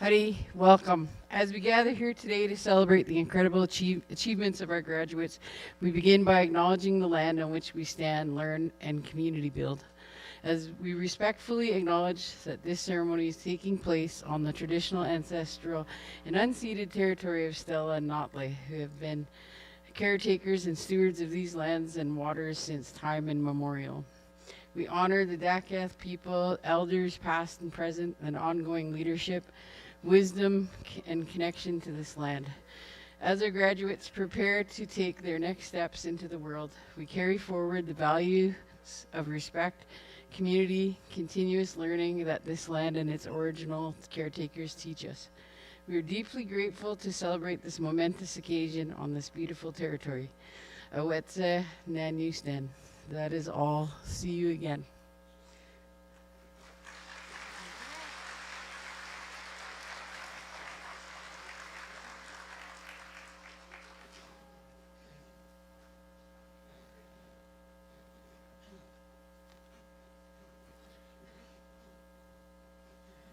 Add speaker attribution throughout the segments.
Speaker 1: Howdy, welcome. As we gather here today to celebrate the incredible achievements of our graduates, we begin by acknowledging the land on which we stand, learn, and community build. As we respectfully acknowledge that this ceremony is taking place on the traditional, ancestral, and unceded territory of Stella and Notley, who have been caretakers and stewards of these lands and waters since time immemorial. We honor the Dacath people, elders past and present, and ongoing leadership, wisdom, and connection to this land. As our graduates prepare to take their next steps into the world, we carry forward the values of respect, community, continuous learning that this land and its original caretakers teach us. We are deeply grateful to celebrate this momentous occasion on this beautiful territory. Awetse Nanyusten. That is all. See you again.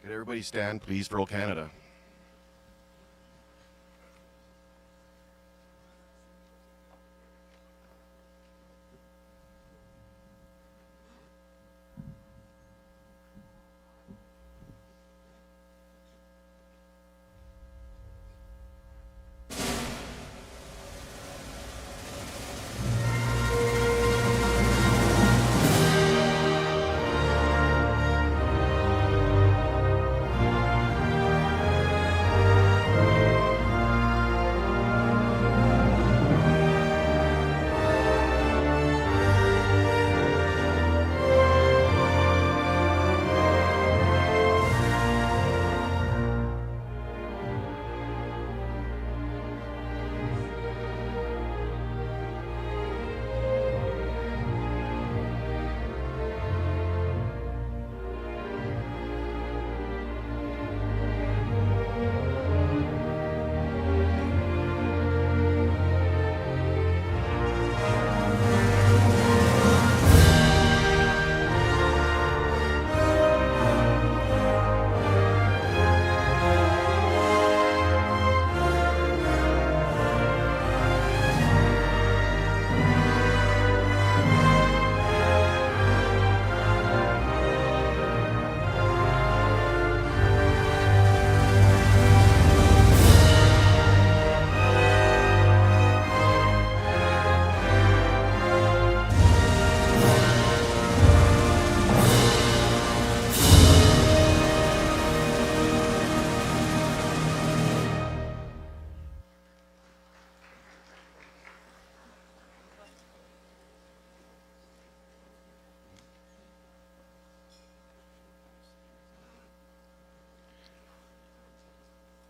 Speaker 2: Could everybody stand, please, for Old Canada?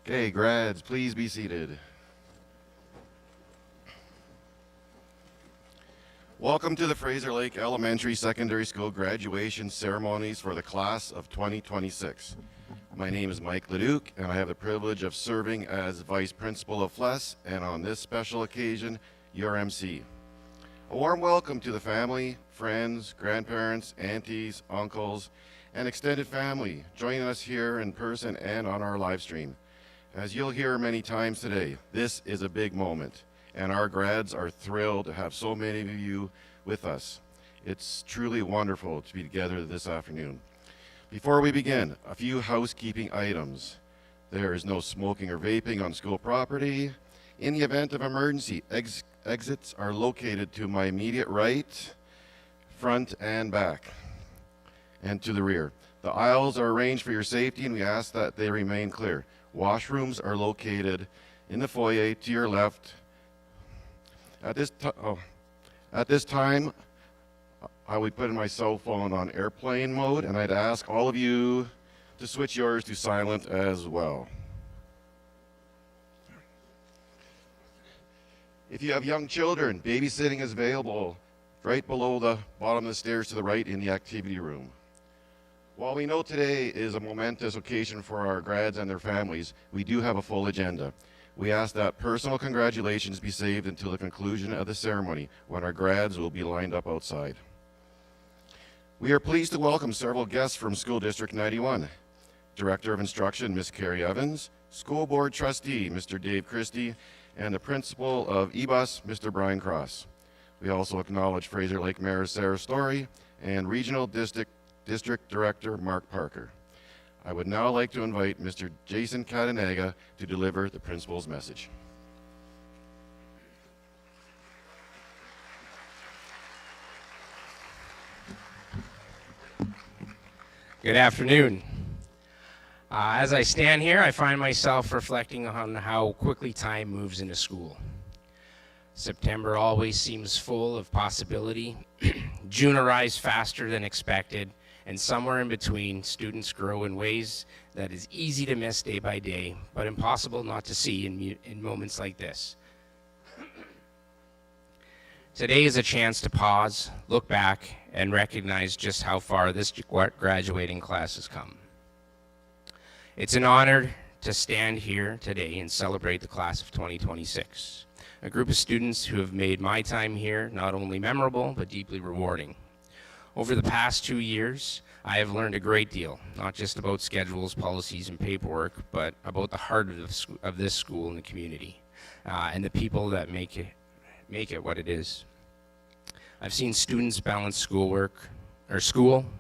Speaker 2: Okay, grads, please be seated. Welcome to the Fraser Lake Elementary Secondary School graduation ceremonies for the class of 2026. My name is Mike Leduc, and I have the privilege of serving as Vice Principal of FLESS, and on this special occasion, your MC. A warm welcome to the family, friends, grandparents, aunties, uncles, and extended family joining us here in person and on our live stream. As you'll hear many times today, this is a big moment, and our grads are thrilled to have so many of you with us. It's truly wonderful to be together this afternoon. Before we begin, a few housekeeping items. There is no smoking or vaping on school property. In the event of emergency, exits are located to my immediate right, front and back, and to the rear. The aisles are arranged for your safety, and we ask that they remain clear. Washrooms are located in the foyer to your left. At this time, I would put my cell phone on airplane mode, and I'd ask all of you to switch yours to silent as well. If you have young children, babysitting is available right below the bottom of the stairs to the right in the activity room. While we know today is a momentous occasion for our grads and their families, we do have a full agenda. We ask that personal congratulations be saved until the conclusion of the ceremony, when our grads will be lined up outside. We are pleased to welcome several guests from School District 91. Director of Instruction, Ms. Carrie Evans, School Board Trustee, Mr. Dave Christie, and the Principal of eBus, Mr. Brian Cross. We also acknowledge Fraser Lake Mayor Sarah Story and Regional District Director Mark Parker. I would now like to invite Mr. Jason Catanaga to deliver the principal's message.
Speaker 3: Good afternoon. As I stand here, I find myself reflecting on how quickly time moves in a school. September always seems full of possibility. June arrives faster than expected, and somewhere in between, students grow in ways that is easy to miss day by day, but impossible not to see in moments like this. Today is a chance to pause, look back, and recognize just how far this graduating class has come. It's an honor to stand here today and celebrate the class of 2026, a group of students who have made my time here not only memorable, but deeply rewarding. Over the past 2 years, I have learned a great deal, not just about schedules, policies, and paperwork, but about the heart of this school and the community, and the people that make it what it is. I've seen students balance school,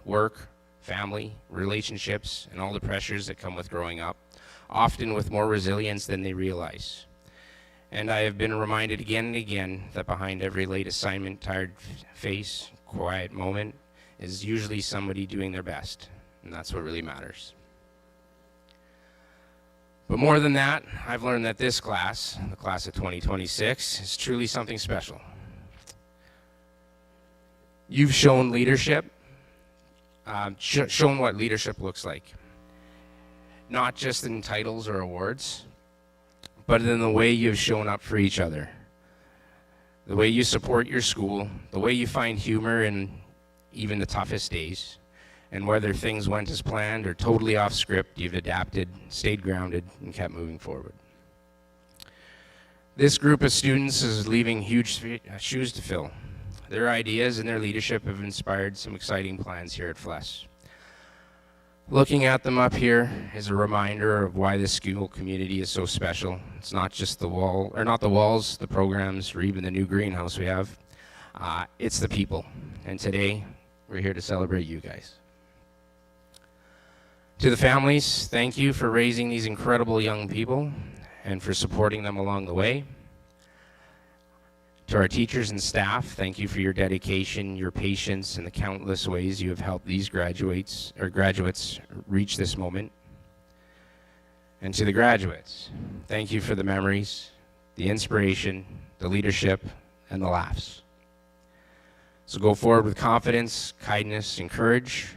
Speaker 3: work, family, relationships, and all the pressures that come with growing up, often with more resilience than they realize. And I have been reminded again and again that behind every late assignment, tired face, quiet moment, is usually somebody doing their best, and that's what really matters. But more than that, I've learned that this class, the class of 2026, is truly something special. You've shown leadership, shown what leadership looks like, not just in titles or awards, but in the way you've shown up for each other, the way you support your school, the way you find humor in even the toughest days, and whether things went as planned or totally off script, you've adapted, stayed grounded, and kept moving forward. This group of students is leaving huge shoes to fill. Their ideas and their leadership have inspired some exciting plans here at FLESS. Looking at them up here is a reminder of why this school community is so special. It's not just the walls, the programs, or even the new greenhouse we have. It's the people. And today, we're here to celebrate you guys. To the families, thank you for raising these incredible young people and for supporting them along the way. To our teachers and staff, thank you for your dedication, your patience, and the countless ways you have helped these graduates reach this moment. And to the graduates, thank you for the memories, the inspiration, the leadership, and the laughs. So go forward with confidence, kindness, and courage.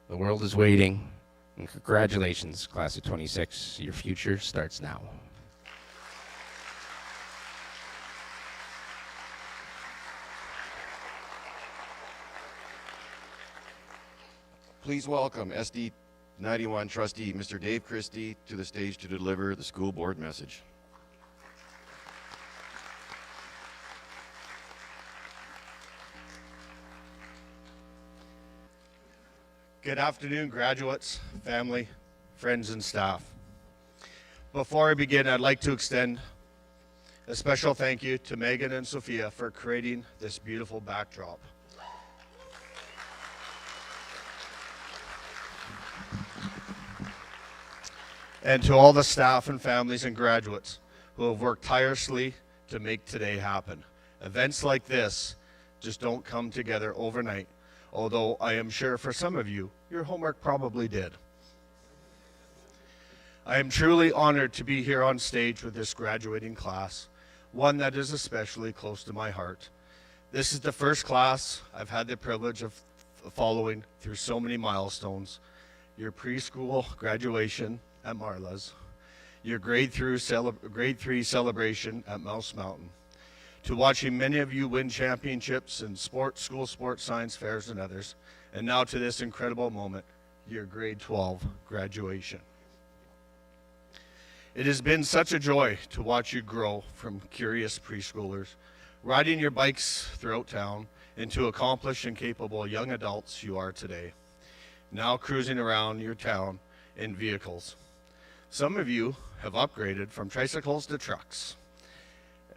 Speaker 3: The world is waiting. And congratulations, class of 26. Your future starts now.
Speaker 2: Please welcome SD 91 trustee Mr. Dave Christie to the stage to deliver the school board message.
Speaker 4: Good afternoon, graduates, family, friends, and staff. Before I begin, I'd like to extend a special thank you to Megan and Sophia for creating this beautiful backdrop. And to all the staff and families and graduates who have worked tirelessly to make today happen. Events like this just don't come together overnight, although I am sure for some of you, your homework probably did. I am truly honored to be here on stage with this graduating class, one that is especially close to my heart. This is the first class I've had the privilege of following through so many milestones. Your preschool graduation at Marla's, your grade 3 celebration at Mouse Mountain, to watching many of you win championships in school sports, science fairs, and others, and now to this incredible moment, your grade 12 graduation. It has been such a joy to watch you grow from curious preschoolers, riding your bikes throughout town, into accomplished and capable young adults you are today, now cruising around your town in vehicles. Some of you have upgraded from tricycles to trucks.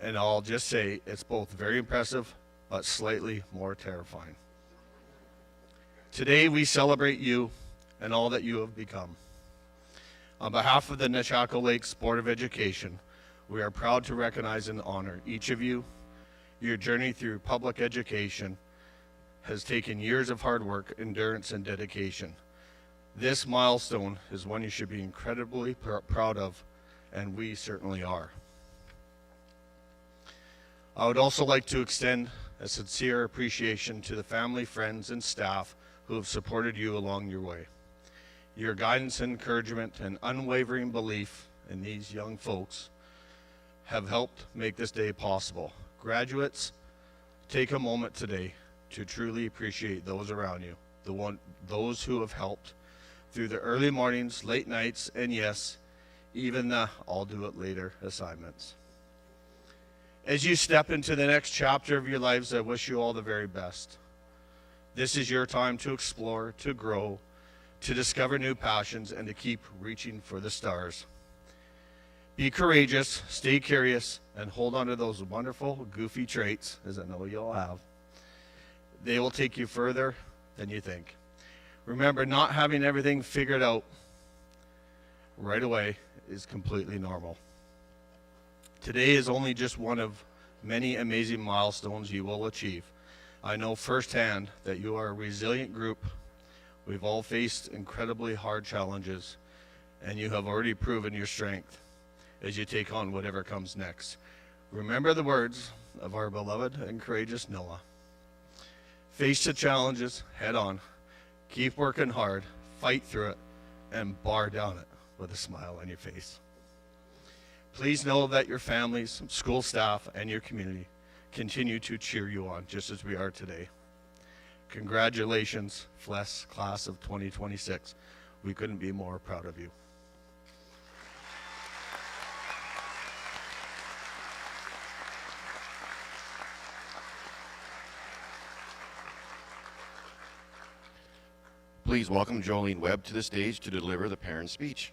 Speaker 4: And I'll just say it's both very impressive, but slightly more terrifying. Today we celebrate you and all that you have become. On behalf of the Nechako Lakes Board of Education, we are proud to recognize and honor each of you. Your journey through public education has taken years of hard work, endurance, and dedication. This milestone is one you should be incredibly proud of, and we certainly are. I would also like to extend a sincere appreciation to the family, friends, and staff who have supported you along your way. Your guidance and encouragement and unwavering belief in these young folks have helped make this day possible. Graduates, take a moment today to truly appreciate those around you, those who have helped through the early mornings, late nights, and yes, even the I'll do it later assignments. As you step into the next chapter of your lives, I wish you all the very best. This is your time to explore, to grow, to discover new passions, and to keep reaching for the stars. Be courageous, stay curious, and hold on to those wonderful, goofy traits, as I know you all have. They will take you further than you think. Remember, not having everything figured out right away is completely normal. Today is only just one of many amazing milestones you will achieve. I know firsthand that you are a resilient group. We've all faced incredibly hard challenges, and you have already proven your strength as you take on whatever comes next. Remember the words of our beloved and courageous Noah. Face the challenges head on, keep working hard, fight through it, and bar down it with a smile on your face. Please know that your families, school staff, and your community continue to cheer you on, just as we are today. Congratulations, FLESS Class of 2026. We couldn't be more proud of you.
Speaker 2: Please welcome Jolene Webb to the stage to deliver the parent speech.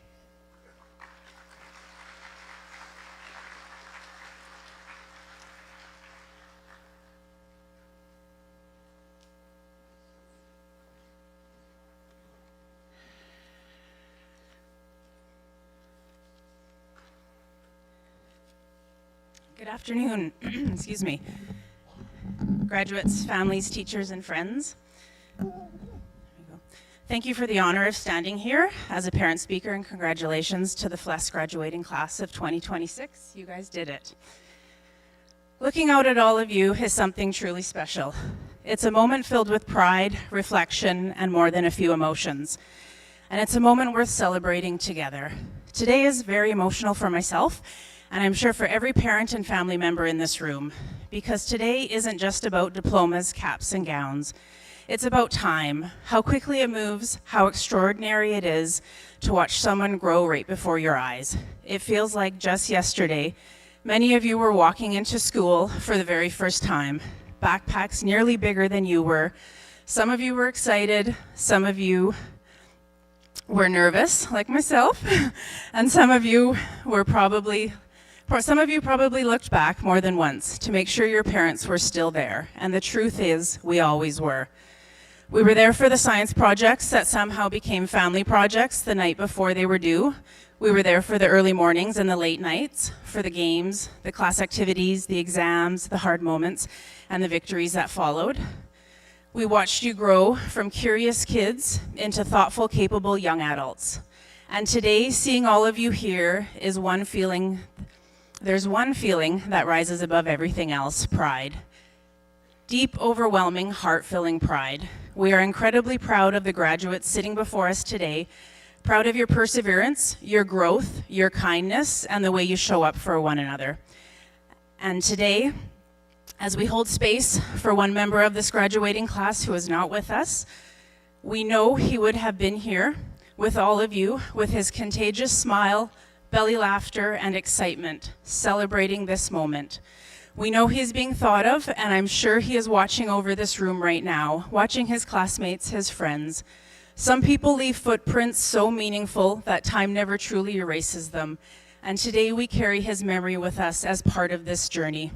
Speaker 5: Good afternoon. Excuse me. Graduates, families, teachers, and friends. There we go. Thank you for the honor of standing here as a parent speaker, and congratulations to the FLESS graduating class of 2026. You guys did it. Looking out at all of you is something truly special. It's a moment filled with pride, reflection, and more than a few emotions. And it's a moment worth celebrating together. Today is very emotional for myself, and I'm sure for every parent and family member in this room, because today isn't just about diplomas, caps, and gowns. It's about time, how quickly it moves, how extraordinary it is to watch someone grow right before your eyes. It feels like just yesterday, many of you were walking into school for the very first time, backpacks nearly bigger than you were. Some of you were excited, some of you were nervous, like myself, and some of you probably looked back more than once to make sure your parents were still there. And the truth is, we always were. We were there for the science projects that somehow became family projects the night before they were due. We were there for the early mornings and the late nights, for the games, the class activities, the exams, the hard moments, and the victories that followed. We watched you grow from curious kids into thoughtful, capable young adults. And today, seeing all of you here is there's one feeling that rises above everything else: pride. Deep, overwhelming, heart-filling pride. We are incredibly proud of the graduates sitting before us today, proud of your perseverance, your growth, your kindness, and the way you show up for one another. And today, as we hold space for one member of this graduating class who is not with us, we know he would have been here with all of you, with his contagious smile, belly laughter, and excitement, celebrating this moment. We know he is being thought of, and I'm sure he is watching over this room right now, watching his classmates, his friends, Some people leave footprints so meaningful that time never truly erases them, and today we carry his memory with us as part of this journey.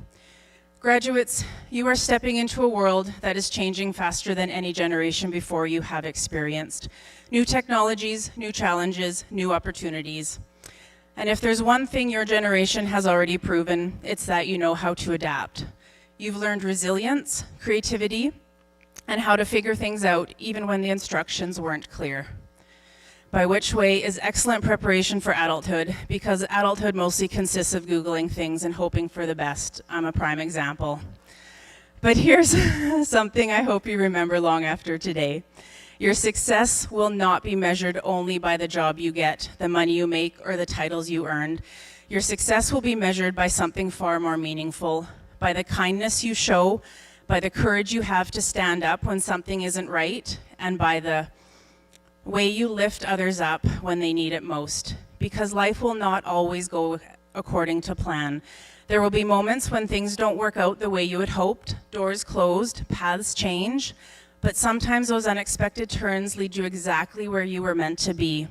Speaker 5: Graduates, you are stepping into a world that is changing faster than any generation before you have experienced. New technologies, new challenges, new opportunities. And if there's one thing your generation has already proven, it's that you know how to adapt. You've learned resilience, creativity, and how to figure things out even when the instructions weren't clear. By which way is excellent preparation for adulthood, because adulthood mostly consists of Googling things and hoping for the best. I'm a prime example. But here's something I hope you remember long after today. Your success will not be measured only by the job you get, the money you make, or the titles you earned. Your success will be measured by something far more meaningful, by the kindness you show, by the courage you have to stand up when something isn't right, and by the way you lift others up when they need it most. Because life will not always go according to plan. There will be moments when things don't work out the way you had hoped, doors closed, paths change, but sometimes those unexpected turns lead you exactly where you were meant to be.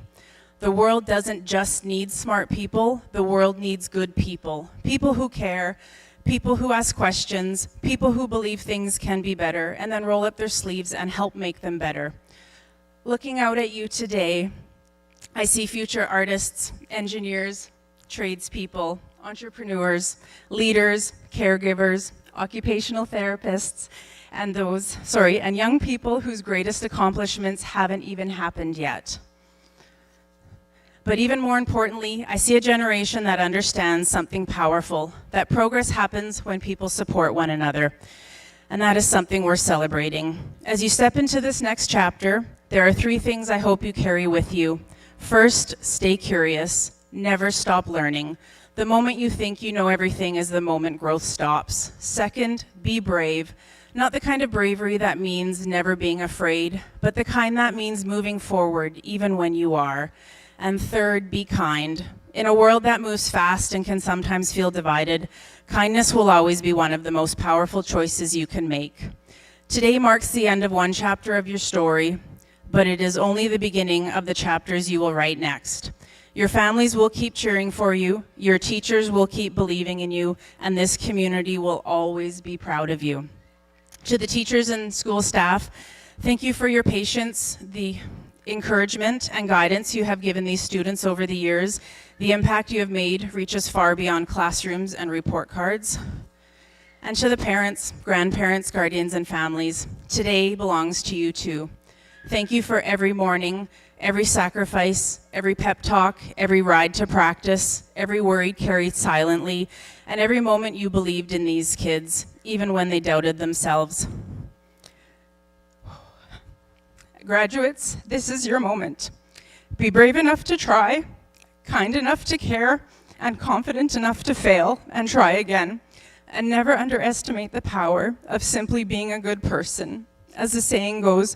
Speaker 5: The world doesn't just need smart people, the world needs good people. People who care, people who ask questions, people who believe things can be better, and then roll up their sleeves and help make them better. Looking out at you today, I see future artists, engineers, tradespeople, entrepreneurs, leaders, caregivers, occupational therapists, and young people whose greatest accomplishments haven't even happened yet. But even more importantly, I see a generation that understands something powerful, that progress happens when people support one another. And that is something we're celebrating. As you step into this next chapter, there are 3 things I hope you carry with you. First, stay curious. Never stop learning. The moment you think you know everything is the moment growth stops. Second, be brave. Not the kind of bravery that means never being afraid, but the kind that means moving forward even when you are. And third, be kind. In a world that moves fast and can sometimes feel divided, kindness will always be one of the most powerful choices you can make. Today marks the end of one chapter of your story, but it is only the beginning of the chapters you will write next. Your families will keep cheering for you, your teachers will keep believing in you, and this community will always be proud of you. To the teachers and school staff, thank you for your patience, the encouragement and guidance you have given these students over the years. The impact you have made reaches far beyond classrooms and report cards. And to the parents, grandparents, guardians, and families, today belongs to you too. Thank you for every morning, every sacrifice, every pep talk, every ride to practice, every worry carried silently, and every moment you believed in these kids, even when they doubted themselves. Graduates, this is your moment. Be brave enough to try, kind enough to care, and confident enough to fail and try again. And never underestimate the power of simply being a good person. As the saying goes,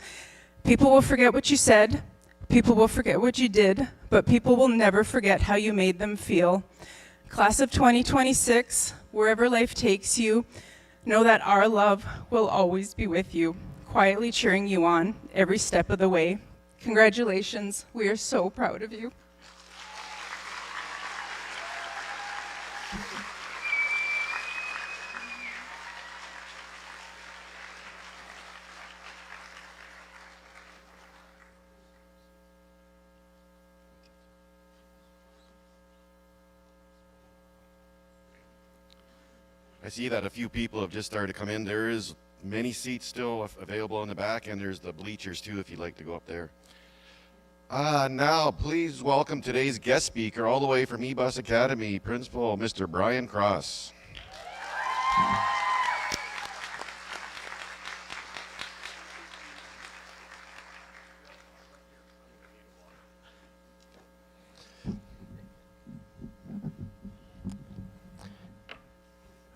Speaker 5: people will forget what you said, people will forget what you did, but people will never forget how you made them feel. Class of 2026, wherever life takes you, know that our love will always be with you, quietly cheering you on every step of the way. Congratulations, we are so proud of you.
Speaker 2: I see that a few people have just started to come in. There is many seats still available in the back, and there's the bleachers too if you'd like to go up there. Now, please welcome today's guest speaker all the way from eBus Academy, Principal Mr. Brian Cross.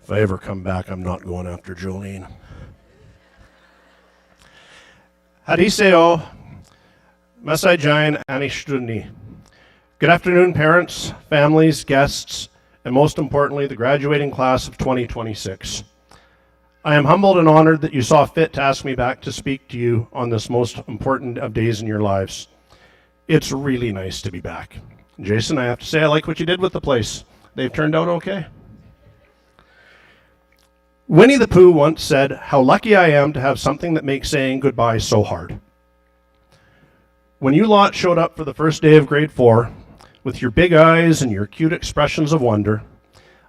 Speaker 6: If I ever come back, I'm not going after Jolene. Hariseo, Masai Jain Anishtundi. Good afternoon, parents, families, guests, and most importantly, the graduating class of 2026. I am humbled and honored that you saw fit to ask me back to speak to you on this most important of days in your lives. It's really nice to be back. Jason, I have to say I like what you did with the place. They've turned out okay. Winnie the Pooh once said, "How lucky I am to have something that makes saying goodbye so hard." When you lot showed up for the first day of grade 4, with your big eyes and your cute expressions of wonder,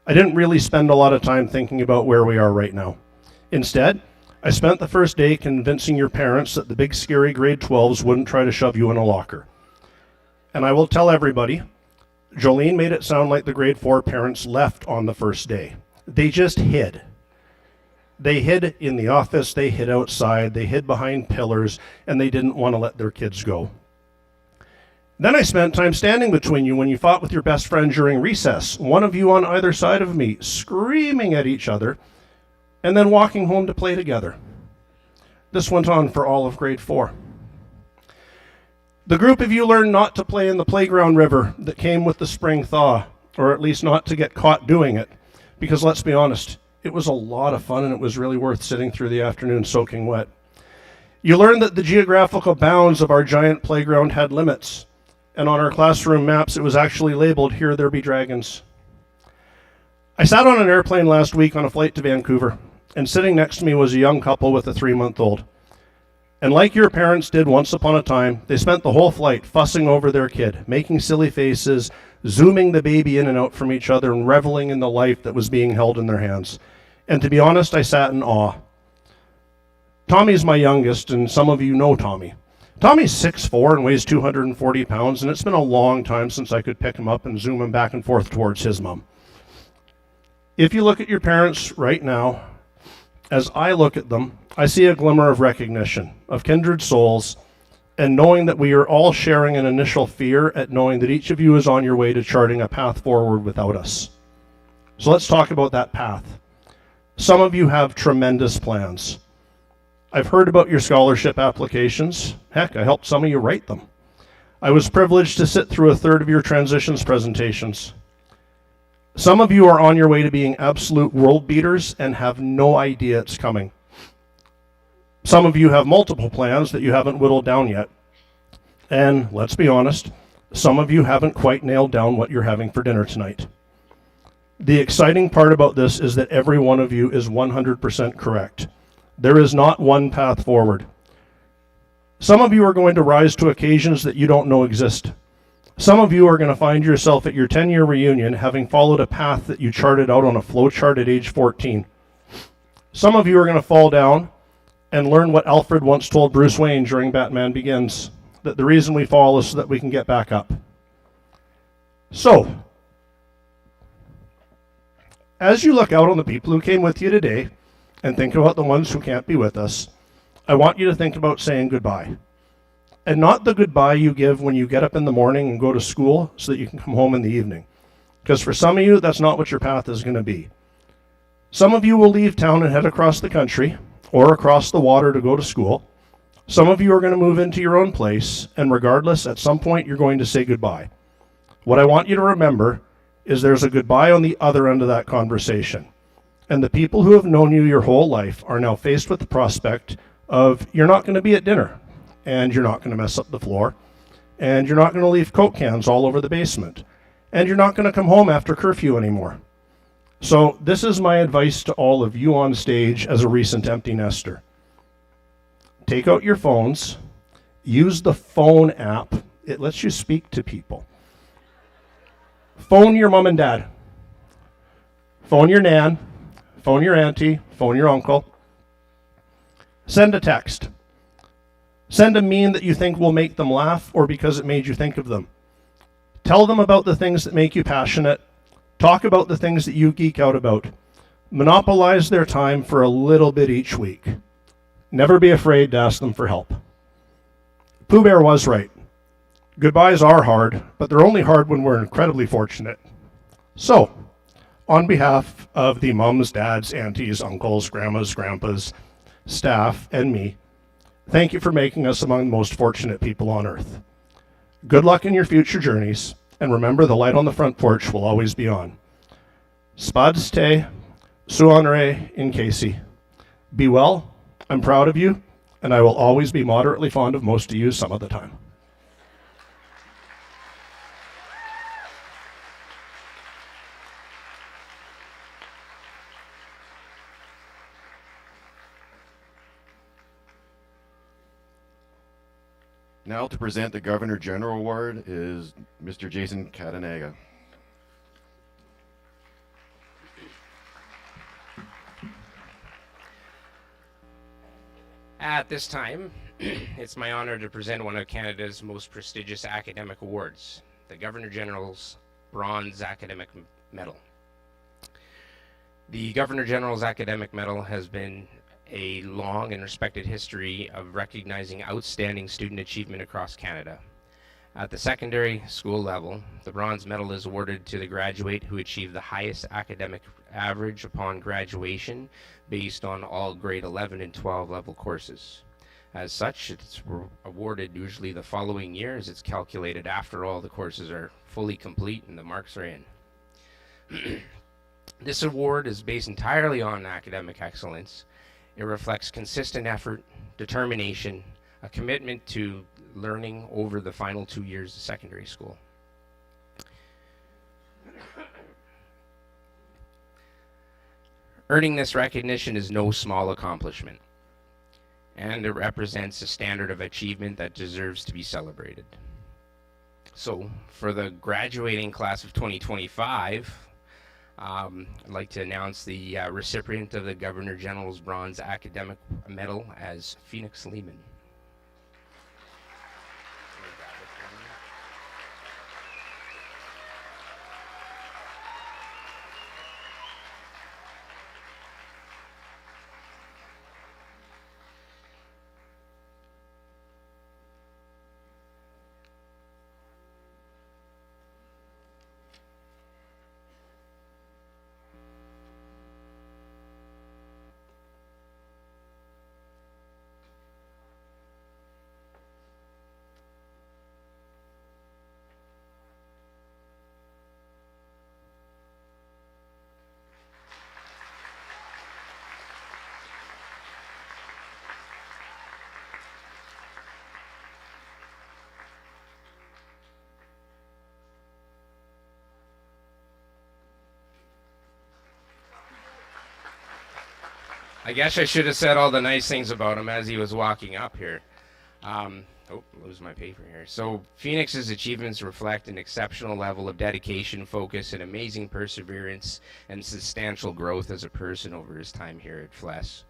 Speaker 6: I didn't really spend a lot of time thinking about where we are right now. Instead, I spent the first day convincing your parents that the big scary grade 12s wouldn't try to shove you in a locker. And I will tell everybody, Jolene made it sound like the grade 4 parents left on the first day. They just hid. They hid in the office, they hid outside, they hid behind pillars, and they didn't want to let their kids go. Then I spent time standing between you when you fought with your best friend during recess, one of you on either side of me, screaming at each other, and then walking home to play together. This went on for all of grade 4. The group of you learned not to play in the playground river that came with the spring thaw, or at least not to get caught doing it, because let's be honest, it was a lot of fun and it was really worth sitting through the afternoon soaking wet. You learned that the geographical bounds of our giant playground had limits, and on our classroom maps it was actually labeled, "Here there be dragons." I sat on an airplane last week on a flight to Vancouver, and sitting next to me was a young couple with a 3-month-old. And like your parents did once upon a time, they spent the whole flight fussing over their kid, making silly faces, zooming the baby in and out from each other, and reveling in the life that was being held in their hands. And to be honest, I sat in awe. Tommy's my youngest, and some of you know Tommy. Tommy's 6'4" and weighs 240 pounds, and it's been a long time since I could pick him up and zoom him back and forth towards his mom. If you look at your parents right now, as I look at them, I see a glimmer of recognition, of kindred souls, and knowing that we are all sharing an initial fear at knowing that each of you is on your way to charting a path forward without us. So let's talk about that path. Some of you have tremendous plans. I've heard about your scholarship applications. Heck, I helped some of you write them. I was privileged to sit through a third of your transitions presentations. Some of you are on your way to being absolute world beaters and have no idea it's coming. Some of you have multiple plans that you haven't whittled down yet. And let's be honest, some of you haven't quite nailed down what you're having for dinner tonight. The exciting part about this is that every one of you is 100% correct. There is not one path forward. Some of you are going to rise to occasions that you don't know exist. Some of you are going to find yourself at your 10-year reunion having followed a path that you charted out on a flow chart at age 14. Some of you are going to fall down and learn what Alfred once told Bruce Wayne during Batman Begins, that the reason we fall is so that we can get back up. So, as you look out on the people who came with you today and think about the ones who can't be with us, I want you to think about saying goodbye. And not the goodbye you give when you get up in the morning and go to school so that you can come home in the evening. Because for some of you, that's not what your path is going to be. Some of you will leave town and head across the country or across the water to go to school. Some of you are going to move into your own place, and regardless, at some point you're going to say goodbye. What I want you to remember is there's a goodbye on the other end of that conversation. And the people who have known you your whole life are now faced with the prospect of you're not going to be at dinner, and you're not going to mess up the floor, and you're not going to leave Coke cans all over the basement, and you're not going to come home after curfew anymore. So this is my advice to all of you on stage as a recent empty nester. Take out your phones, use the phone app. It lets you speak to people. Phone your mom and dad. Phone your nan. Phone your auntie. Phone your uncle. Send a text. Send a meme that you think will make them laugh or because it made you think of them. Tell them about the things that make you passionate. Talk about the things that you geek out about. Monopolize their time for a little bit each week. Never be afraid to ask them for help. Pooh Bear was right. Goodbyes are hard, but they're only hard when we're incredibly fortunate. So, on behalf of the mums, dads, aunties, uncles, grandmas, grandpas, staff, and me, thank you for making us among the most fortunate people on earth. Good luck in your future journeys, and remember the light on the front porch will always be on. Spad ste, suanre in Casey. Be well, I'm proud of you, and I will always be moderately fond of most of you some of the time.
Speaker 2: Now to present the Governor General Award is Mr. Jason Catanaga.
Speaker 3: At this time, it's my honor to present one of Canada's most prestigious academic awards, the Governor General's Bronze Academic Medal. The Governor General's Academic Medal has been a long and respected history of recognizing outstanding student achievement across Canada. At the secondary school level, the Bronze Medal is awarded to the graduate who achieved the highest academic average upon graduation based on all grade 11 and 12 level courses. As such, it's awarded usually the following year, as it's calculated after all the courses are fully complete and the marks are in. This award is based entirely on academic excellence. It reflects consistent effort, determination, a commitment to learning over the final 2 years of secondary school. Earning this recognition is no small accomplishment, and it represents a standard of achievement that deserves to be celebrated. So, for the graduating class of 2025, I'd like to announce the recipient of the Governor General's Bronze Academic Medal as Phoenix Lehman. I guess I should have said all the nice things about him as he was walking up here. Lose my paper here. So Phoenix's achievements reflect an exceptional level of dedication, focus, and amazing perseverance and substantial growth as a person over his time here at FLESS.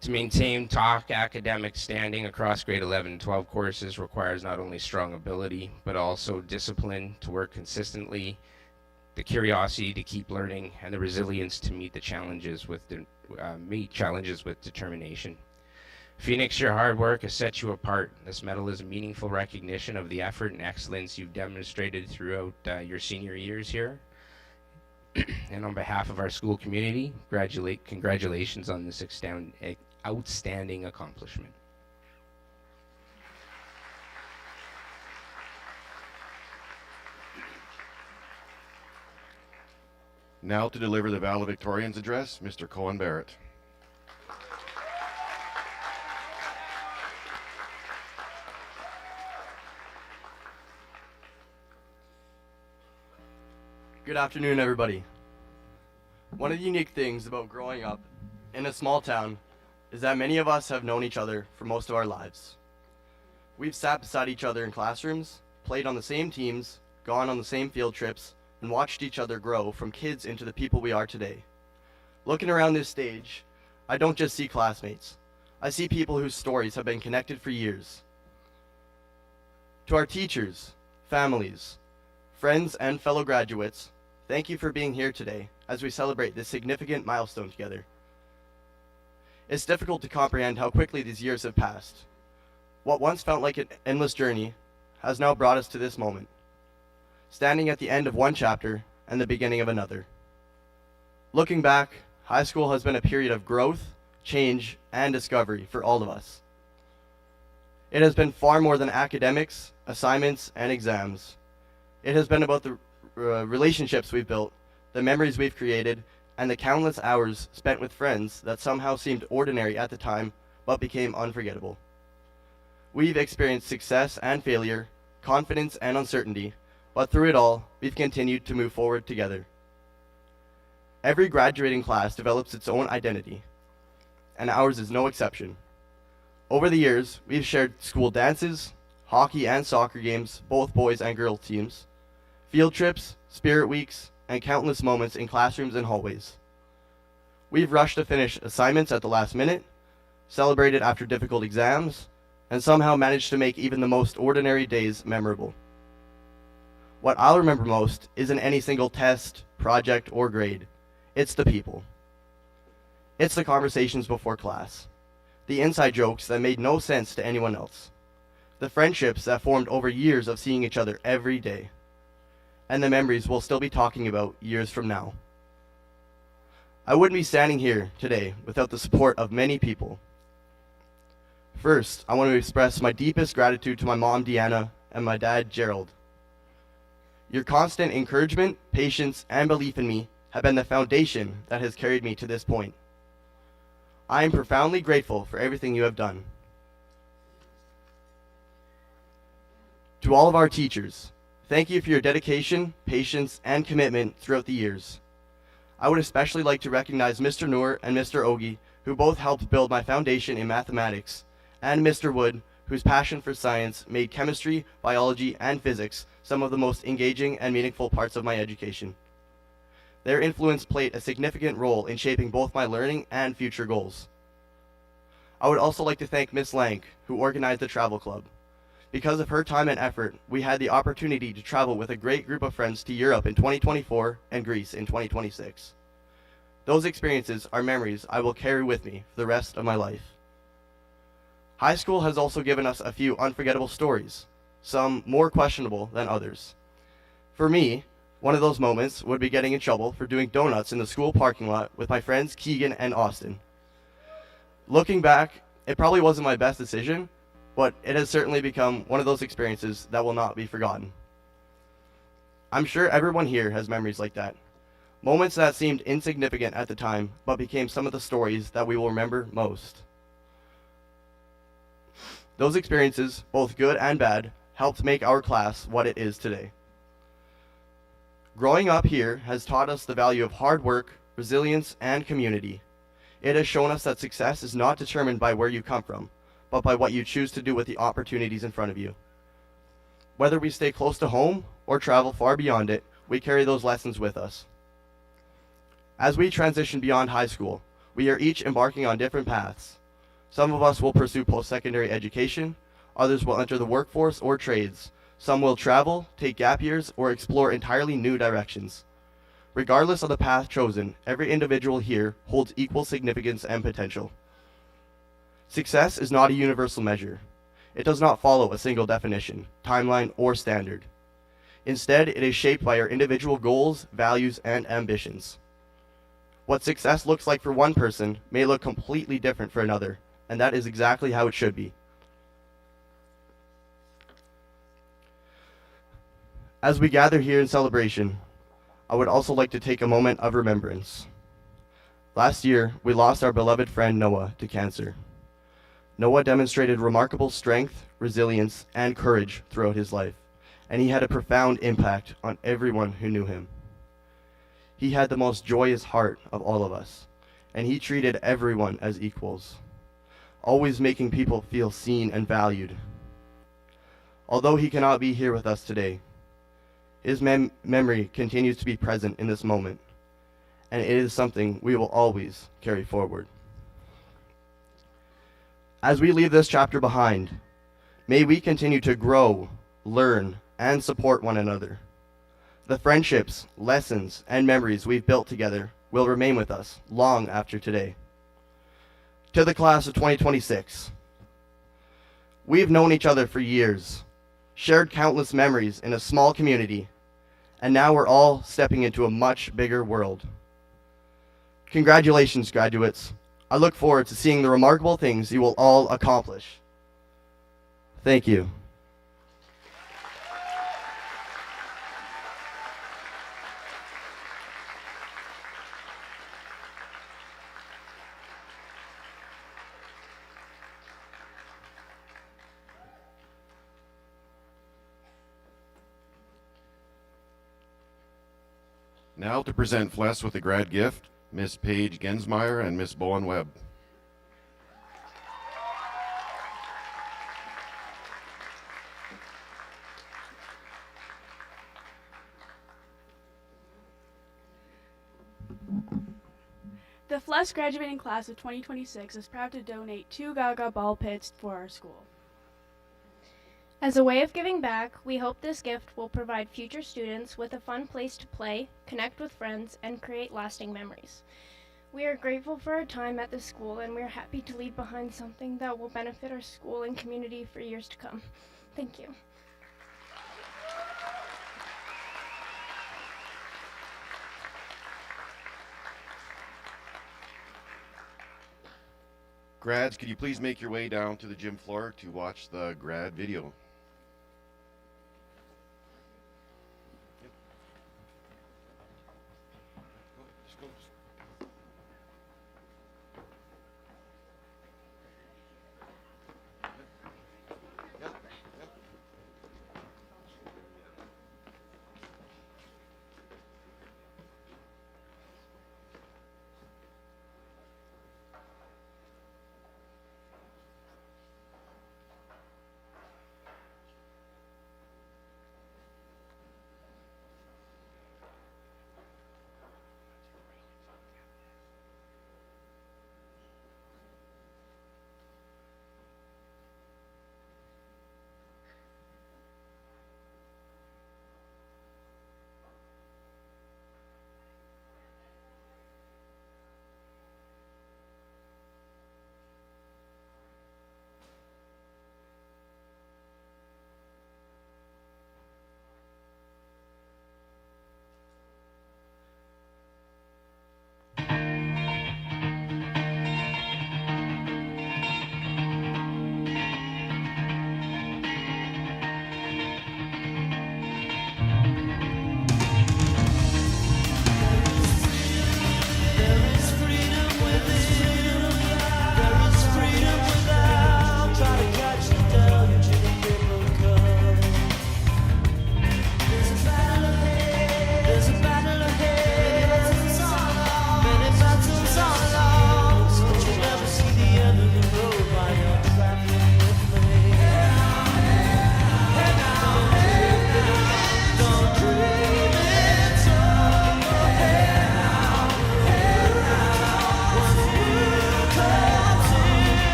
Speaker 3: To maintain top academic standing across grade 11 and 12 courses requires not only strong ability, but also discipline to work consistently, the curiosity to keep learning, and the resilience to meet challenges with determination. Phoenix, your hard work has set you apart. This medal is a meaningful recognition of the effort and excellence you've demonstrated throughout your senior years here. And on behalf of our school community, congratulations on this outstanding accomplishment.
Speaker 2: Now to deliver the valedictorian's address, Mr. Cohen Barrett.
Speaker 7: Good afternoon, everybody. One of the unique things about growing up in a small town is that many of us have known each other for most of our lives. We've sat beside each other in classrooms, played on the same teams, gone on the same field trips, and watched each other grow from kids into the people we are today. Looking around this stage, I don't just see classmates. I see people whose stories have been connected for years. To our teachers, families, friends, and fellow graduates, thank you for being here today as we celebrate this significant milestone together. It's difficult to comprehend how quickly these years have passed. What once felt like an endless journey has now brought us to this moment, standing at the end of one chapter and the beginning of another. Looking back, high school has been a period of growth, change, and discovery for all of us. It has been far more than academics, assignments, and exams. It has been about the relationships we've built, the memories we've created, and the countless hours spent with friends that somehow seemed ordinary at the time but became unforgettable. We've experienced success and failure, confidence and uncertainty, but through it all, we've continued to move forward together. Every graduating class develops its own identity, and ours is no exception. Over the years, we've shared school dances, hockey and soccer games, both boys and girls teams, field trips, spirit weeks, and countless moments in classrooms and hallways. We've rushed to finish assignments at the last minute, celebrated after difficult exams, and somehow managed to make even the most ordinary days memorable. What I'll remember most isn't any single test, project, or grade. It's the people. It's the conversations before class, the inside jokes that made no sense to anyone else, the friendships that formed over years of seeing each other every day, and the memories we'll still be talking about years from now. I wouldn't be standing here today without the support of many people. First, I want to express my deepest gratitude to my mom, Deanna, and my dad, Gerald. Your constant encouragement, patience, and belief in me have been the foundation that has carried me to this point. I am profoundly grateful for everything you have done. To all of our teachers, thank you for your dedication, patience, and commitment throughout the years. I would especially like to recognize Mr. Noor and Mr. Ogie, who both helped build my foundation in mathematics, and Mr. Wood, whose passion for science made chemistry, biology, and physics some of the most engaging and meaningful parts of my education. Their influence played a significant role in shaping both my learning and future goals. I would also like to thank Miss Lank, who organized the travel club. Because of her time and effort, we had the opportunity to travel with a great group of friends to Europe in 2024 and Greece in 2026. Those experiences are memories I will carry with me for the rest of my life. High school has also given us a few unforgettable stories, some more questionable than others. For me, one of those moments would be getting in trouble for doing donuts in the school parking lot with my friends Keegan and Austin. Looking back, it probably wasn't my best decision, but it has certainly become one of those experiences that will not be forgotten. I'm sure everyone here has memories like that. Moments that seemed insignificant at the time, but became some of the stories that we will remember most. Those experiences, both good and bad, helped make our class what it is today. Growing up here has taught us the value of hard work, resilience, and community. It has shown us that success is not determined by where you come from, but by what you choose to do with the opportunities in front of you. Whether we stay close to home or travel far beyond it, we carry those lessons with us. As we transition beyond high school, we are each embarking on different paths. Some of us will pursue post-secondary education, others will enter the workforce or trades. Some will travel, take gap years, or explore entirely new directions. Regardless of the path chosen, every individual here holds equal significance and potential. Success is not a universal measure. It does not follow a single definition, timeline, or standard. Instead, it is shaped by our individual goals, values, and ambitions. What success looks like for one person may look completely different for another, and that is exactly how it should be. As we gather here in celebration, I would also like to take a moment of remembrance. Last year, we lost our beloved friend Noah to cancer. Noah demonstrated remarkable strength, resilience, and courage throughout his life, and he had a profound impact on everyone who knew him. He had the most joyous heart of all of us, and he treated everyone as equals, always making people feel seen and valued. Although he cannot be here with us today, his memory continues to be present in this moment, and it is something we will always carry forward. As we leave this chapter behind, may we continue to grow, learn, and support one another. The friendships, lessons, and memories we've built together will remain with us long after today. To the class of 2026, we've known each other for years, shared countless memories in a small community, and now we're all stepping into a much bigger world. Congratulations, graduates. I look forward to seeing the remarkable things you will all accomplish. Thank you.
Speaker 2: Now to present FLESS with a grad gift, Miss Paige Gensmeyer and Miss Bowen Webb.
Speaker 8: The FLESS graduating class of 2026 is proud to donate 2 Gaga ball pits for our school.
Speaker 9: As a way of giving back, we hope this gift will provide future students with a fun place to play, connect with friends, and create lasting memories. We are grateful for our time at this school, and we are happy to leave behind something that will benefit our school and community for years to come. Thank you.
Speaker 2: Grads, could you please make your way down to the gym floor to watch the grad video?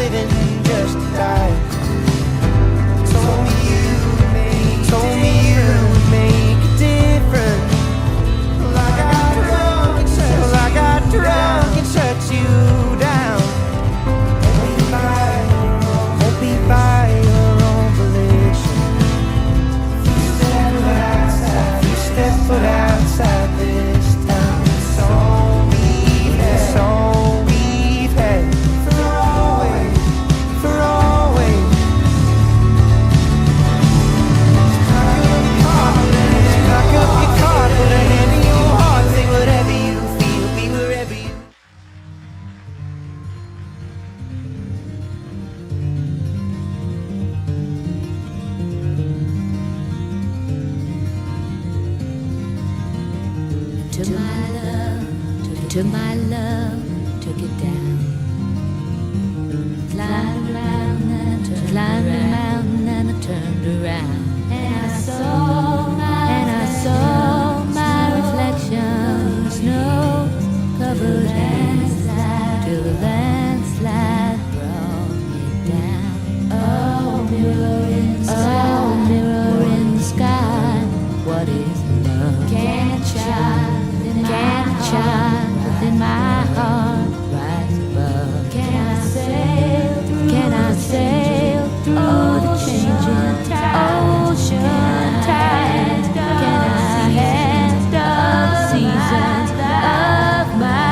Speaker 10: living just to die. Told me you'd make a difference. Well, I got drunk and shut you down. Won't be by your own volition. You step foot outside this town. It's all we've had for always. Pack up your car, put a hand in your heart, say whatever you feel, be wherever you.
Speaker 11: Took my love, took it down. Climbed around and climbed a mountain and I turned around. And I saw my reflection, snow-covered landslide, till the landslide brought me down. Oh, mirror in the sky, what is love? Can't shine within my heart, rise above. Can I sail through all the changing ocean tides? Can I have the seasons of my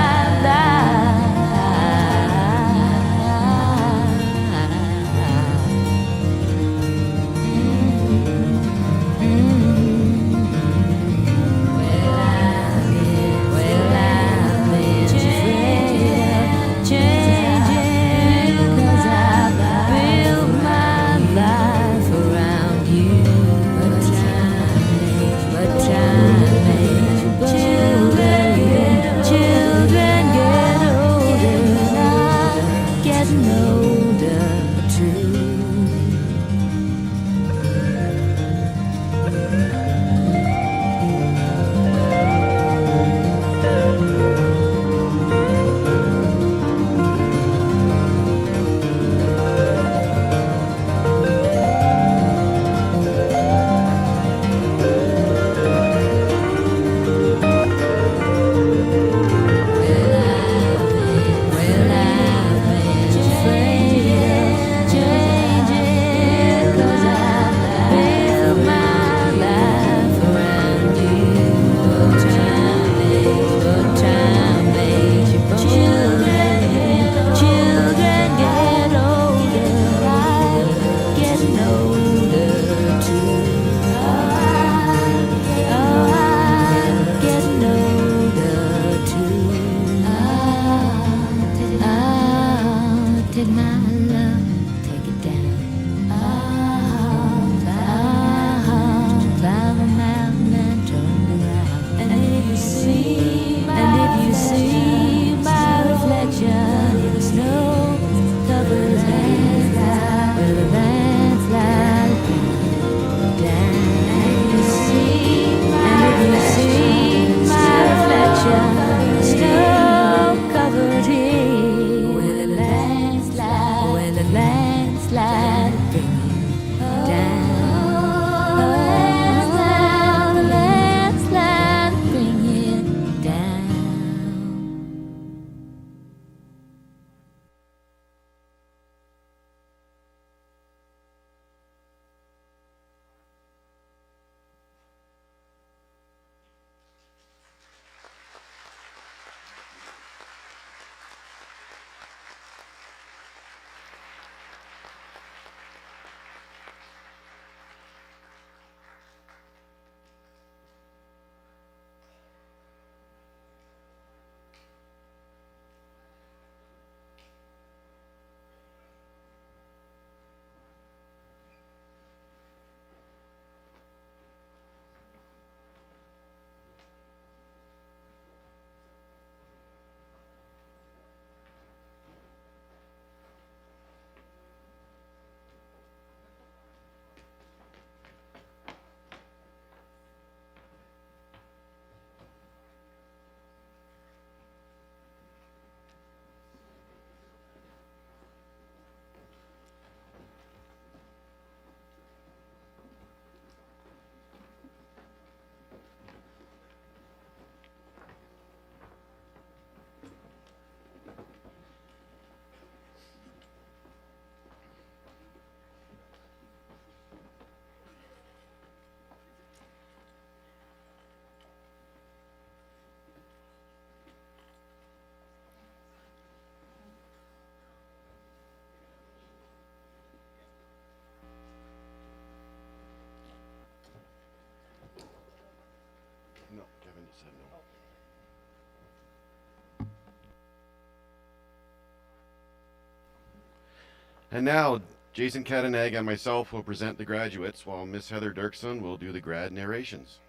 Speaker 2: And now, Jason Catanag and myself will present the graduates, while Miss Heather Dirksen will do the grad narrations.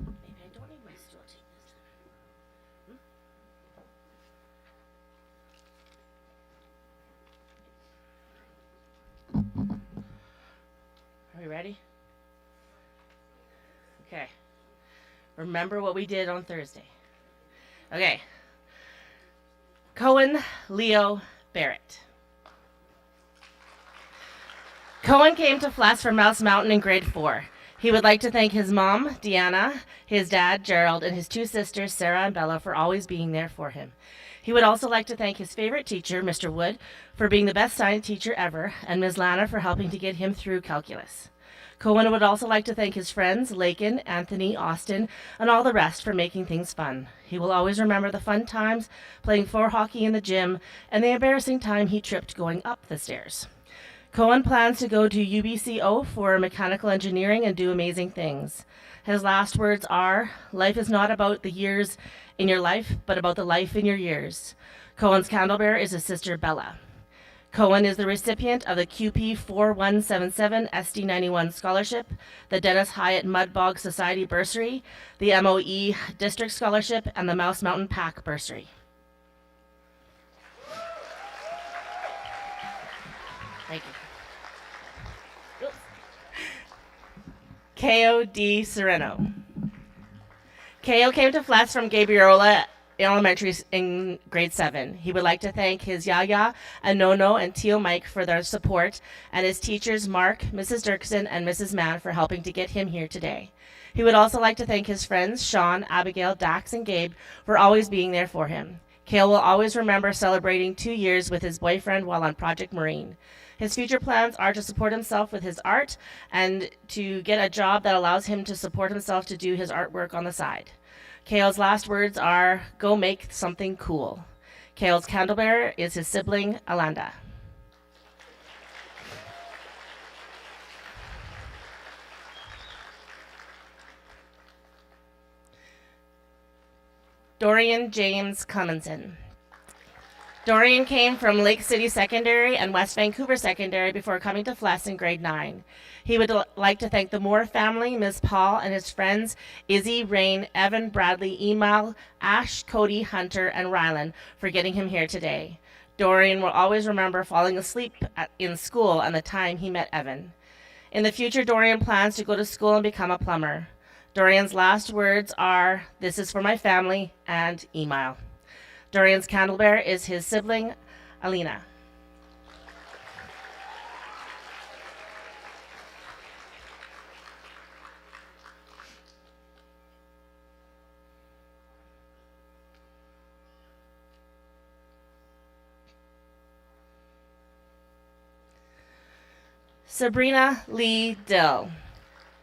Speaker 12: Maybe I don't need my stool tape this time. Are we ready? Okay. Remember what we did on Thursday. Okay. Cohen Leo Barrett. Cohen came to FLESS from Mouse Mountain in grade 4. He would like to thank his mom, Deanna, his dad, Gerald, and his 2 sisters, Sarah and Bella, for always being there for him. He would also like to thank his favorite teacher, Mr. Wood, for being the best science teacher ever, and Ms. Lana for helping to get him through calculus. Cohen would also like to thank his friends, Lakin, Anthony, Austin, and all the rest for making things fun. He will always remember the fun times playing floor hockey in the gym and the embarrassing time he tripped going up the stairs. Cohen plans to go to UBCO for mechanical engineering and do amazing things. His last words are, "Life is not about the years in your life, but about the life in your years." Cohen's candlebearer is his sister, Bella. Cohen is the recipient of the QP 4177 SD91 Scholarship, the Dennis Hyatt Mudbog Society Bursary, the MOE District Scholarship, and the Mouse Mountain PAC Bursary. Thank you. K.O.D. Sereno. K.O. came to FLESS from Gabriola Elementary in grade 7. He would like to thank his Yaya and Nono and Tio Mike for their support, and his teachers Mark, Mrs. Dirksen, and Mrs. Mann for helping to get him here today. He would also like to thank his friends Sean, Abigail, Dax, and Gabe for always being there for him. Kale will always remember celebrating 2 years with his boyfriend while on Project Marine. His future plans are to support himself with his art and to get a job that allows him to support himself to do his artwork on the side. Kale's last words are, "Go make something cool." Kale's candlebearer is his sibling, Alanda. Dorian James Cumminson. Dorian came from Lake City Secondary and West Vancouver Secondary before coming to FLESS in grade 9. He would like to thank the Moore family, Ms. Paul, and his friends Izzy, Rain, Evan, Bradley, Emal, Ash, Cody, Hunter, and Rylan for getting him here today. Dorian will always remember falling asleep in school and the time he met Evan. In the future, Dorian plans to go to school and become a plumber. Dorian's last words are, "This is for my family," and email. Dorian's candlebearer is his sibling, Alina. Sabrina Lee Dill.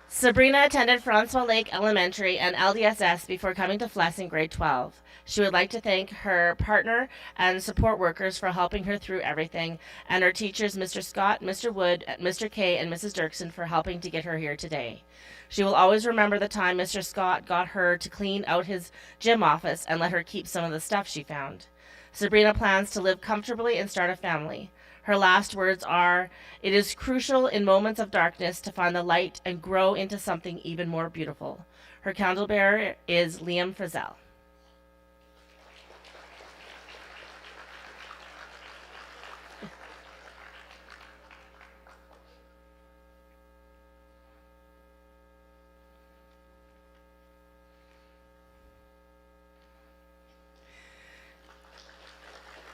Speaker 12: Sabrina attended Francois Lake Elementary and LDSS before coming to FLESS in grade 12. She would like to thank her partner and support workers for helping her through everything, and her teachers, Mr. Scott, Mr. Wood, Mr. K, and Mrs. Dirksen for helping to get her here today. She will always remember the time Mr. Scott got her to clean out his gym office and let her keep some of the stuff she found. Sabrina plans to live comfortably and start a family. Her last words are, "It is crucial in moments of darkness to find the light and grow into something even more beautiful." Her candlebearer is Liam Frizzell.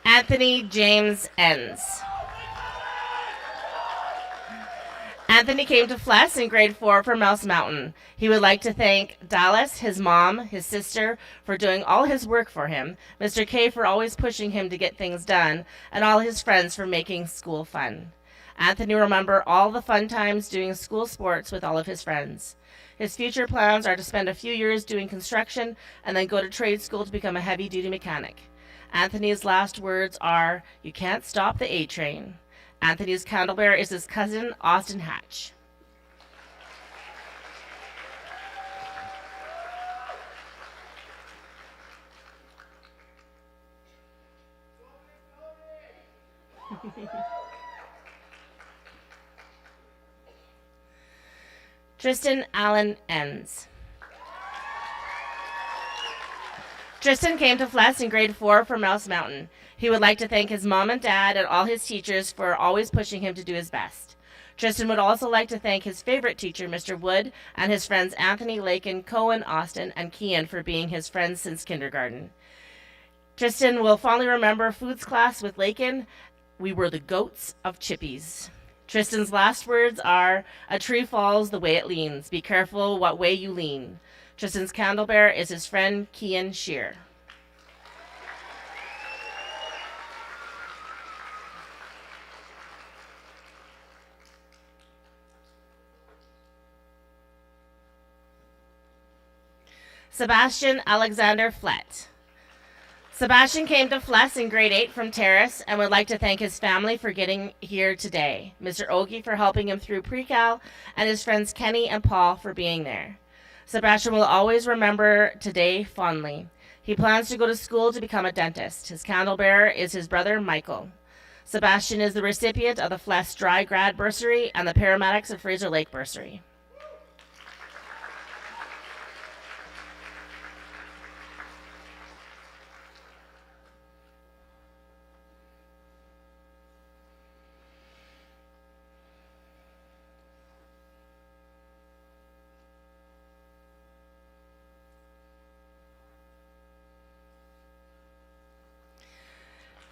Speaker 12: Anthony James Enns. Anthony came to FLESS in grade 4 from Mouse Mountain. He would like to thank Dallas, his mom, his sister, for doing all his work for him, Mr. K for always pushing him to get things done, and all his friends for making school fun. Anthony will remember all the fun times doing school sports with all of his friends. His future plans are to spend a few years doing construction and then go to trade school to become a heavy-duty mechanic. Anthony's last words are, "You can't stop the A train." Anthony's candlebearer is his cousin, Austin Hatch. Tristan Allen Enns. Tristan came to FLESS in grade 4 from Mouse Mountain. He would like to thank his mom and dad and all his teachers for always pushing him to do his best. Tristan would also like to thank his favorite teacher, Mr. Wood, and his friends Anthony, Lakin, Cohen, Austin, and Kian for being his friends since kindergarten. Tristan will fondly remember foods class with Lakin. "We were the goats of Chippies." Tristan's last words are, "A tree falls the way it leans. Be careful what way you lean." Tristan's candlebearer is his friend Kian Shear. Sebastian Alexander Flett. Sebastian came to FLESS in grade 8 from Terrace and would like to thank his family for getting here today, Mr. Ogie for helping him through pre-cal, and his friends Kenny and Paul for being there. Sebastian will always remember today fondly. He plans to go to school to become a dentist. His candlebearer is his brother Michael. Sebastian is the recipient of the FLESS Grad bursary and the Paramedics of Fraser Lake bursary.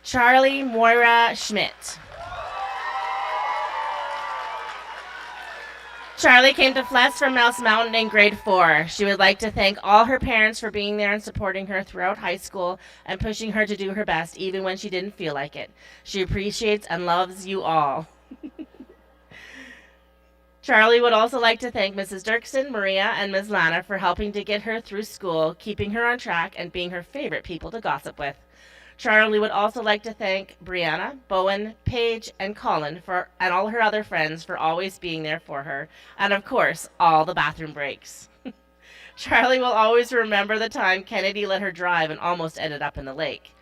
Speaker 12: Charlie Moira Schmidt. Charlie came to FLESS from Mouse Mountain in grade 4. She would like to thank all her parents for being there and supporting her throughout high school and pushing her to do her best even when she didn't feel like it. She appreciates and loves you all. Charlie would also like to thank Mrs. Dirksen, Maria, and Ms. Lana for helping to get her through school, keeping her on track, and being her favorite people to gossip with. Charlie would also like to thank Brianna, Bowen, Paige, and Colin and all her other friends for always being there for her, and of course, all the bathroom breaks. Charlie will always remember the time Kennedy let her drive and almost ended up in the lake.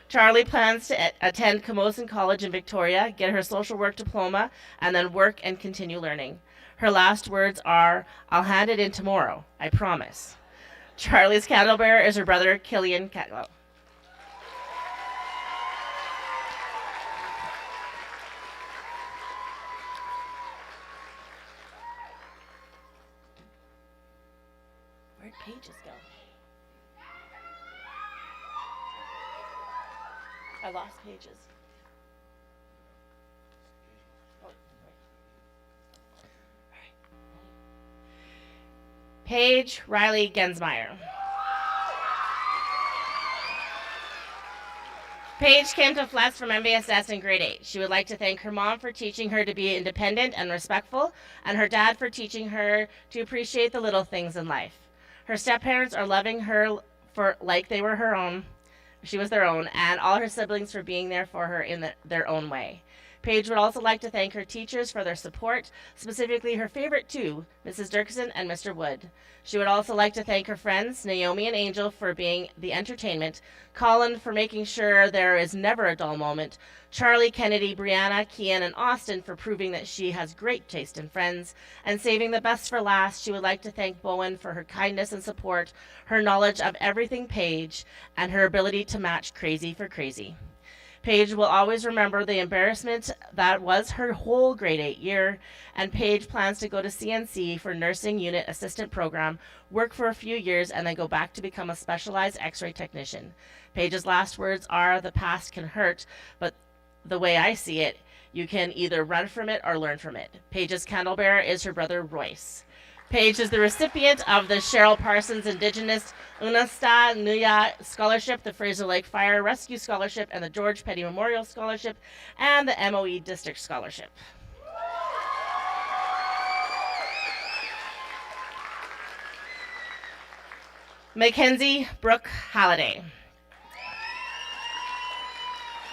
Speaker 12: Charlie plans to attend Camosun College in Victoria, get her social work diploma, and then work and continue learning. Her last words are, "I'll hand it in tomorrow, I promise." Charlie's candlebearer is her brother, Killian Catwell. Where'd Pages go? I lost Pages. Oh, right. All right. Paige Riley Gensmeyer. Paige came to FLESS from MVSS in grade 8. She would like to thank her mom for teaching her to be independent and respectful, and her dad for teaching her to appreciate the little things in life. Her step-parents are loving her for like they were her own. She was their own, and all her siblings for being there for her in their own way. Paige would also like to thank her teachers for their support, specifically her favorite two, Mrs. Dirksen and Mr. Wood. She would also like to thank her friends, Naomi and Angel, for being the entertainment, Colin for making sure there is never a dull moment, Charlie, Kennedy, Brianna, Kian, and Austin for proving that she has great taste in friends, and saving the best for last, she would like to thank Bowen for her kindness and support, her knowledge of everything Paige, and her ability to match crazy for crazy. Paige will always remember the embarrassment that was her whole grade 8 year, and Paige plans to go to CNC for nursing unit assistant program, work for a few years, and then go back to become a specialized x-ray technician. Paige's last words are, "The past can hurt, but the way I see it, you can either run from it or learn from it." Paige's candlebearer is her brother Royce. Paige is the recipient of the Cheryl Parsons Indigenous Unasta Nuya Scholarship, the Fraser Lake Fire Rescue Scholarship, and the George Petty Memorial Scholarship, and the MOE District Scholarship. Mackenzie Brooke Halliday.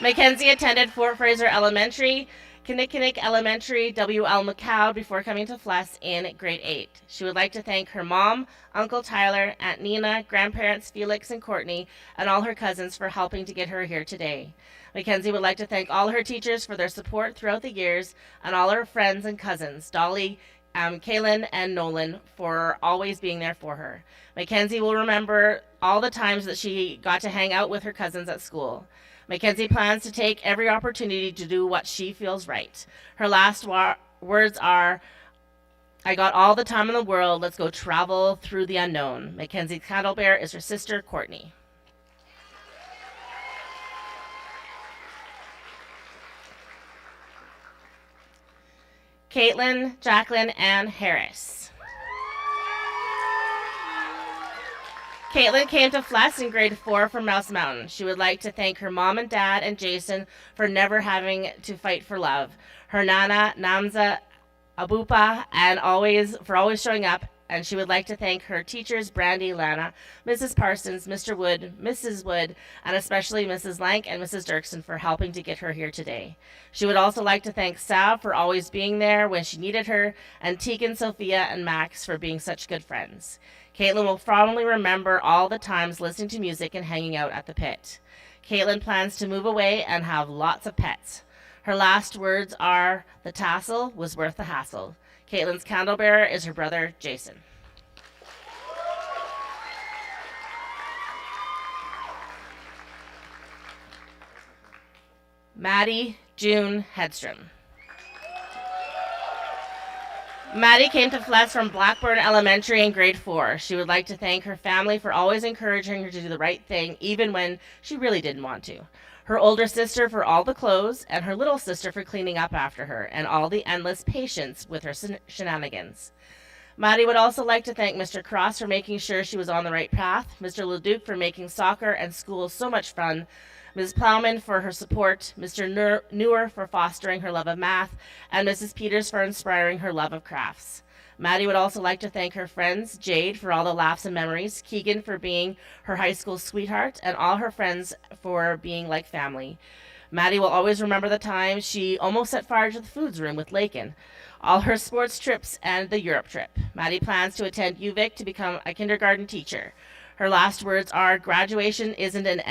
Speaker 12: Mackenzie attended Fort Fraser Elementary, Kinnickinnick Elementary, W.L. McLeod before coming to FLESS in grade 8. She would like to thank her mom, Uncle Tyler, Aunt Nina, grandparents Felix and Courtney, and all her cousins for helping to get her here today. Mackenzie would like to thank all her teachers for their support throughout the years, and all her friends and cousins, Dolly, Kaylin, and Nolan, for always being there for her. Mackenzie will remember all the times that she got to hang out with her cousins at school. Mackenzie plans to take every opportunity to do what she feels right. Her last words are, I got all the time in the world, let's go travel through the unknown. Mackenzie's candle bearer is her sister, Courtney. Caitlin Jacqueline Ann Harris. Caitlin came to FLESS in grade 4 from Mouse Mountain. She would like to thank her mom and dad and Jason for never having to fight for love. Her nana, Namza Abupa, and always showing up. And she would like to thank her teachers, Brandy, Lana, Mrs. Parsons, Mr. Wood, Mrs. Wood, and especially Mrs. Lank and Mrs. Dirksen for helping to get her here today. She would also like to thank Sav for always being there when she needed her, and Tegan, Sophia, and Max for being such good friends. Caitlin will fondly remember all the times listening to music and hanging out at the pit. Caitlin plans to move away and have lots of pets. Her last words are, the tassel was worth the hassle. Caitlin's candle bearer is her brother, Jason. Maddie June Hedstrom. Maddie came to FLESS from Blackburn Elementary in grade 4. She would like to thank her family for always encouraging her to do the right thing, even when she really didn't want to. Her older sister for all the clothes, and her little sister for cleaning up after her, and all the endless patience with her shenanigans. Maddie would also like to thank Mr. Cross for making sure she was on the right path, Mr. Leduc for making soccer and school so much fun, Ms. Plowman for her support, Mr. Newer for fostering her love of math, and Mrs. Peters for inspiring her love of crafts. Maddie would also like to thank her friends, Jade for all the laughs and memories, Keegan for being her high school sweetheart, and all her friends for being like family. Maddie will always remember the time she almost set fire to the foods room with Lakin, all her sports trips, and the Europe trip. Maddie plans to attend UVic to become a kindergarten teacher. Her last words are, graduation isn't an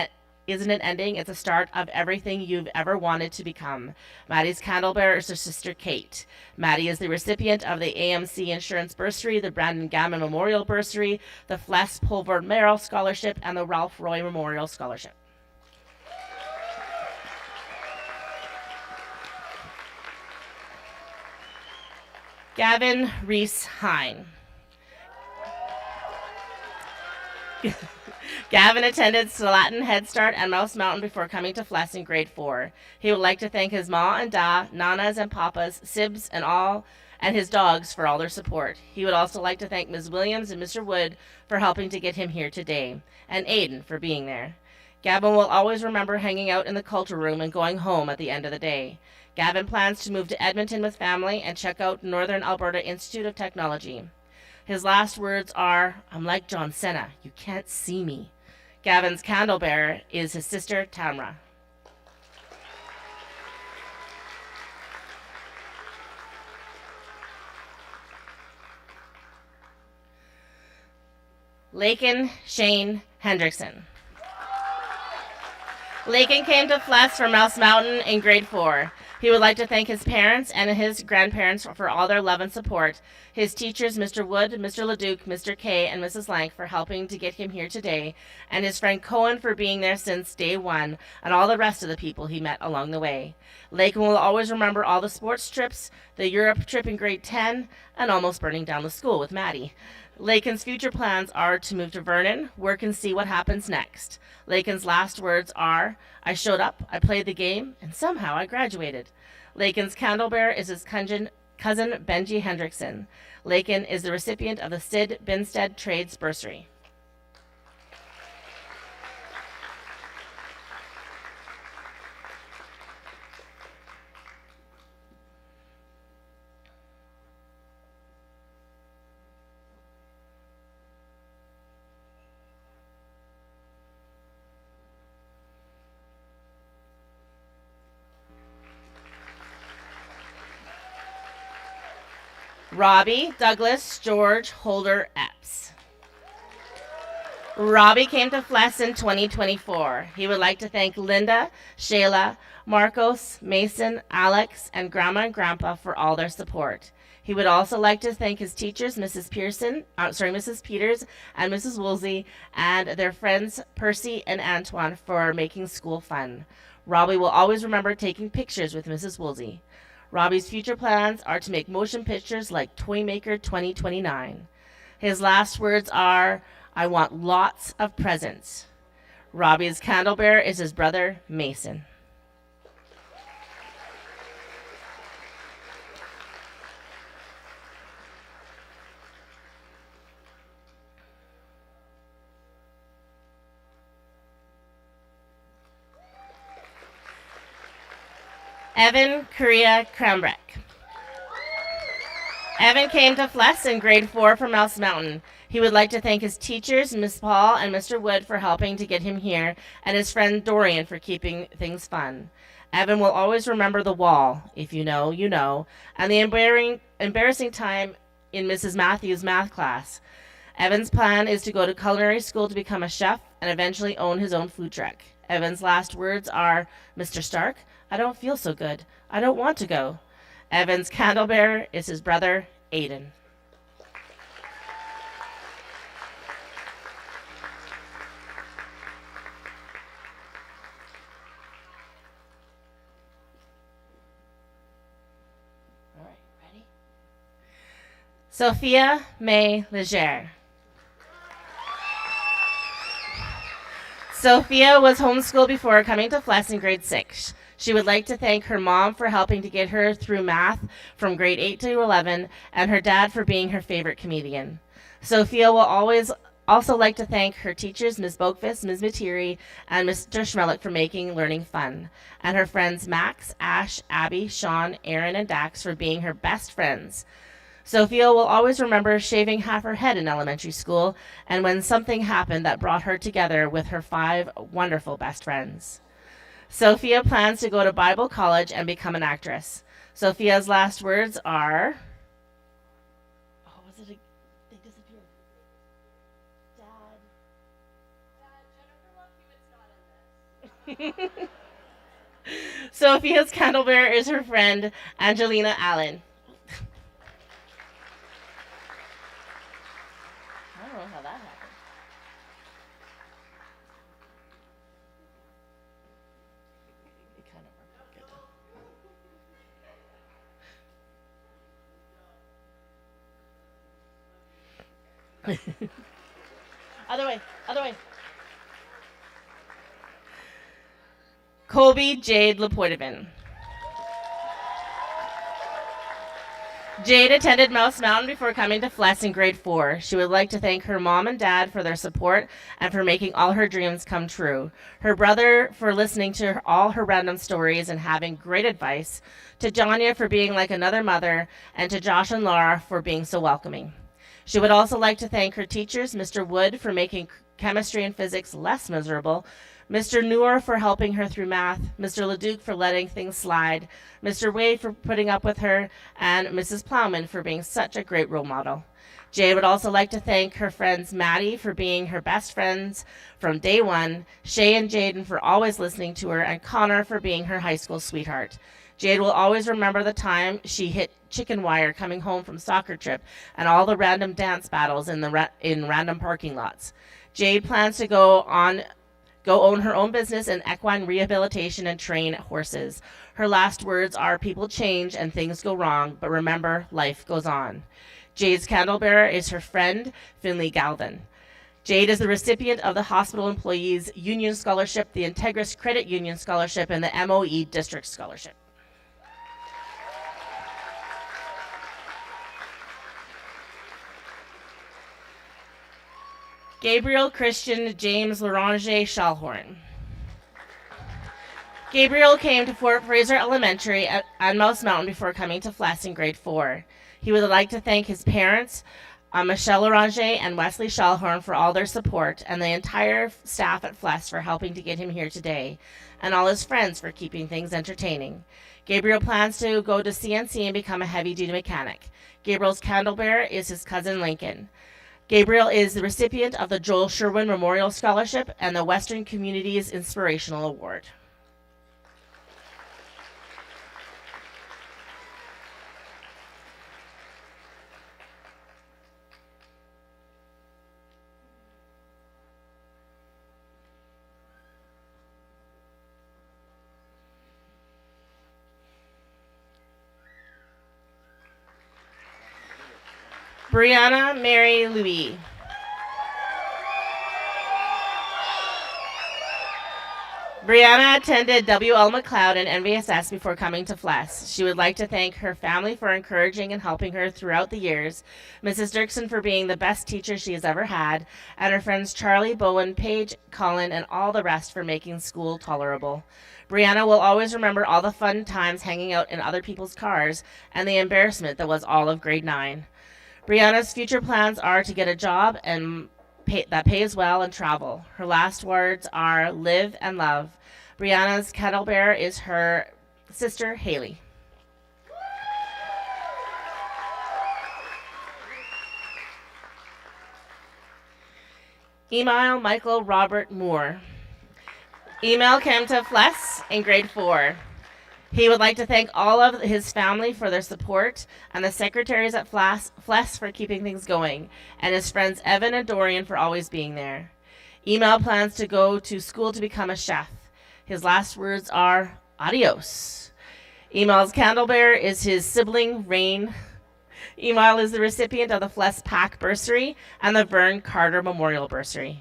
Speaker 12: ending, it's a start of everything you've ever wanted to become. Maddie's candle bearer is her sister, Kate. Maddie is the recipient of the AMC Insurance Bursary, the Brandon Gammon Memorial Bursary, the FLESS Pulver Merrill Scholarship, and the Ralph Roy Memorial Scholarship. Gavin Reese Hine. Gavin attended Salatin Head Start and Mouse Mountain before coming to FLESS in grade 4. He would like to thank his ma and da, nanas and papas, sibs, and his dogs for all their support. He would also like to thank Ms. Williams and Mr. Wood for helping to get him here today, and Aiden for being there. Gavin will always remember hanging out in the culture room and going home at the end of the day. Gavin plans to move to Edmonton with family and check out Northern Alberta Institute of Technology. His last words are, I'm like John Cena, you can't see me. Gavin's candle bearer is his sister, Tamra. Lakin Shane Hendrickson. Lakin came to FLESS from Mouse Mountain in grade 4. He would like to thank his parents and his grandparents for all their love and support, his teachers, Mr. Wood, Mr. Leduc, Mr. K, and Mrs. Lank for helping to get him here today, and his friend Cohen for being there since day one, and all the rest of the people he met along the way. Lakin will always remember all the sports trips, the Europe trip in grade 10, and almost burning down the school with Maddie. Lakin's future plans are to move to Vernon, work and see what happens next. Lakin's last words are, I showed up, I played the game, and somehow I graduated. Lakin's candle bearer is his cousin Benji Hendrickson. Lakin is the recipient of the Sid Binstead Trades Bursary. Robbie Douglas George Holder Epps. Robbie came to FLESS in 2024. He would like to thank Linda, Shayla, Marcos, Mason, Alex, and Grandma and Grandpa for all their support. He would also like to thank his teachers, Mrs. Peters and Mrs. Woolsey, and their friends Percy and Antoine for making school fun. Robbie will always remember taking pictures with Mrs. Woolsey. Robbie's future plans are to make motion pictures like Toymaker 2029. His last words are, "I want lots of presents." Robbie's candle bearer is his brother, Mason. Evan Korea Krambrek. Evan came to FLESS in grade 4 from Mouse Mountain. He would like to thank his teachers, Miss Paul and Mr. Wood, for helping to get him here, and his friend Dorian for keeping things fun. Evan will always remember the wall, if you know, you know, and the embarrassing time in Mrs. Matthews' math class. Evan's plan is to go to culinary school to become a chef and eventually own his own food truck. Evan's last words are, "Mr. Stark, I don't feel so good. I don't want to go." Evan's candle bearer is his brother, Aiden. All right, ready? Sophia May Leger. Sophia was homeschooled before coming to FLESS in grade 6. She would like to thank her mom for helping to get her through math from grade 8 to 11, and her dad for being her favorite comedian. Sophia will always also like to thank her teachers, Ms. Boakfist, Ms. Materi, and Mr. Schmelik for making learning fun, and her friends Max, Ash, Abby, Sean, Aaron, and Dax for being her best friends. Sophia will always remember shaving half her head in elementary school, and when something happened that brought her together with her 5 wonderful best friends. Sophia plans to go to Bible college and become an actress. Sophia's last words are, they disappeared. Dad, Jennifer Love Hewitt's not in this. Sophia's candle bearer is her friend, Angelina Allen. I don't know how that happened. It kind of worked good. Other way, other way. Colby Jade Lapoitevin. Jade attended Mouse Mountain before coming to FLESS in grade 4. She would like to thank her mom and dad for their support and for making all her dreams come true. Her brother for listening to all her random stories and having great advice. To Janya for being like another mother. And to Josh and Laura for being so welcoming. She would also like to thank her teachers, Mr. Wood for making chemistry and physics less miserable, Mr. Noor for helping her through math, Mr. Leduc for letting things slide, Mr. Wade for putting up with her, and Mrs. Plowman for being such a great role model. Jade would also like to thank her friends Maddie for being her best friends from day one, Shay and Jaden for always listening to her, and Connor for being her high school sweetheart. Jade will always remember the time she hit chicken wire coming home from soccer trip and all the random dance battles in random parking lots. Jade plans to go own her own business in equine rehabilitation and train horses. Her last words are, "People change and things go wrong, but remember, life goes on." Jade's candle bearer is her friend, Finley Galvin. Jade is the recipient of the Hospital Employees Union Scholarship, the Integris Credit Union Scholarship, and the MOE District Scholarship. Gabriel Christian James Loranger Schallhorn. Gabriel came to Fort Fraser Elementary on Mouse Mountain before coming to FLESS in grade 4. He would like to thank his parents, Michelle Oranger and Wesley Shellhorn for all their support, and the entire staff at FLESS for helping to get him here today, and all his friends for keeping things entertaining. Gabriel plans to go to CNC and become a heavy-duty mechanic. Gabriel's candlebearer is his cousin Lincoln. Gabriel is the recipient of the Joel Sherwin Memorial Scholarship and the Western Communities Inspirational Award. Brianna Mary Louis. Brianna attended W.L. McLeod and NVSS before coming to FLESS. She would like to thank her family for encouraging and helping her throughout the years, Mrs. Dirksen for being the best teacher she has ever had, and her friends Charlie, Bowen, Paige, Colin, and all the rest for making school tolerable. Brianna will always remember all the fun times hanging out in other people's cars and the embarrassment that was all of grade 9. Brianna's future plans are to get a job and that pays well and travel. Her last words are live and love. Brianna's candlebearer is her sister, Haley. Email Michael Robert Moore. Email came to FLESS in grade 4. He would like to thank all of his family for their support and the secretaries at FLESS for keeping things going, and his friends Evan and Dorian for always being there. Email plans to go to school to become a chef. His last words are adios. Email's candlebearer is his sibling Rain. Email is the recipient of the FLESS PAC bursary and the Vern Carter Memorial bursary.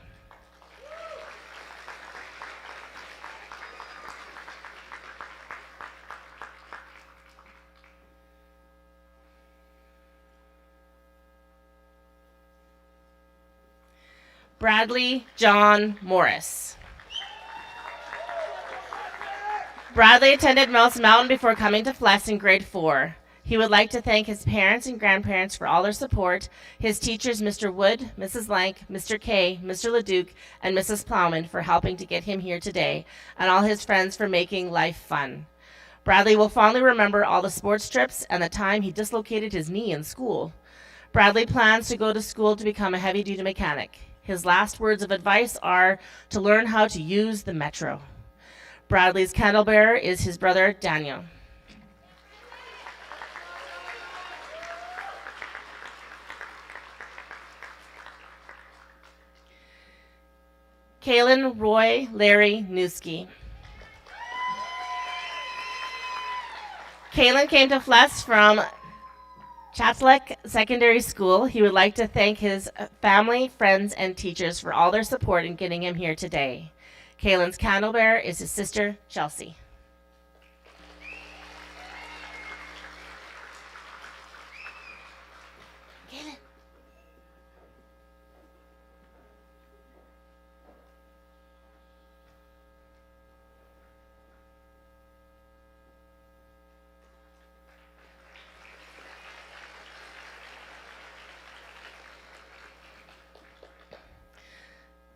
Speaker 12: Bradley John Morris. Bradley attended Mouse Mountain before coming to FLESS in grade 4. He would like to thank his parents and grandparents for all their support, his teachers Mr. Wood, Mrs. Lank, Mr. Kay, Mr. Leduc, and Mrs. Plowman for helping to get him here today, and all his friends for making life fun. Bradley will fondly remember all the sports trips and the time he dislocated his knee in school. Bradley plans to go to school to become a heavy-duty mechanic. His last words of advice are to learn how to use the metro. Bradley's candlebearer is his brother, Daniel. Kaylin Roy Larry Newski. Kaylin came to FLESS from Chatslick Secondary School. He would like to thank his family, friends, and teachers for all their support in getting him here today. Kaylin's candlebearer is his sister, Chelsea. Kaylin.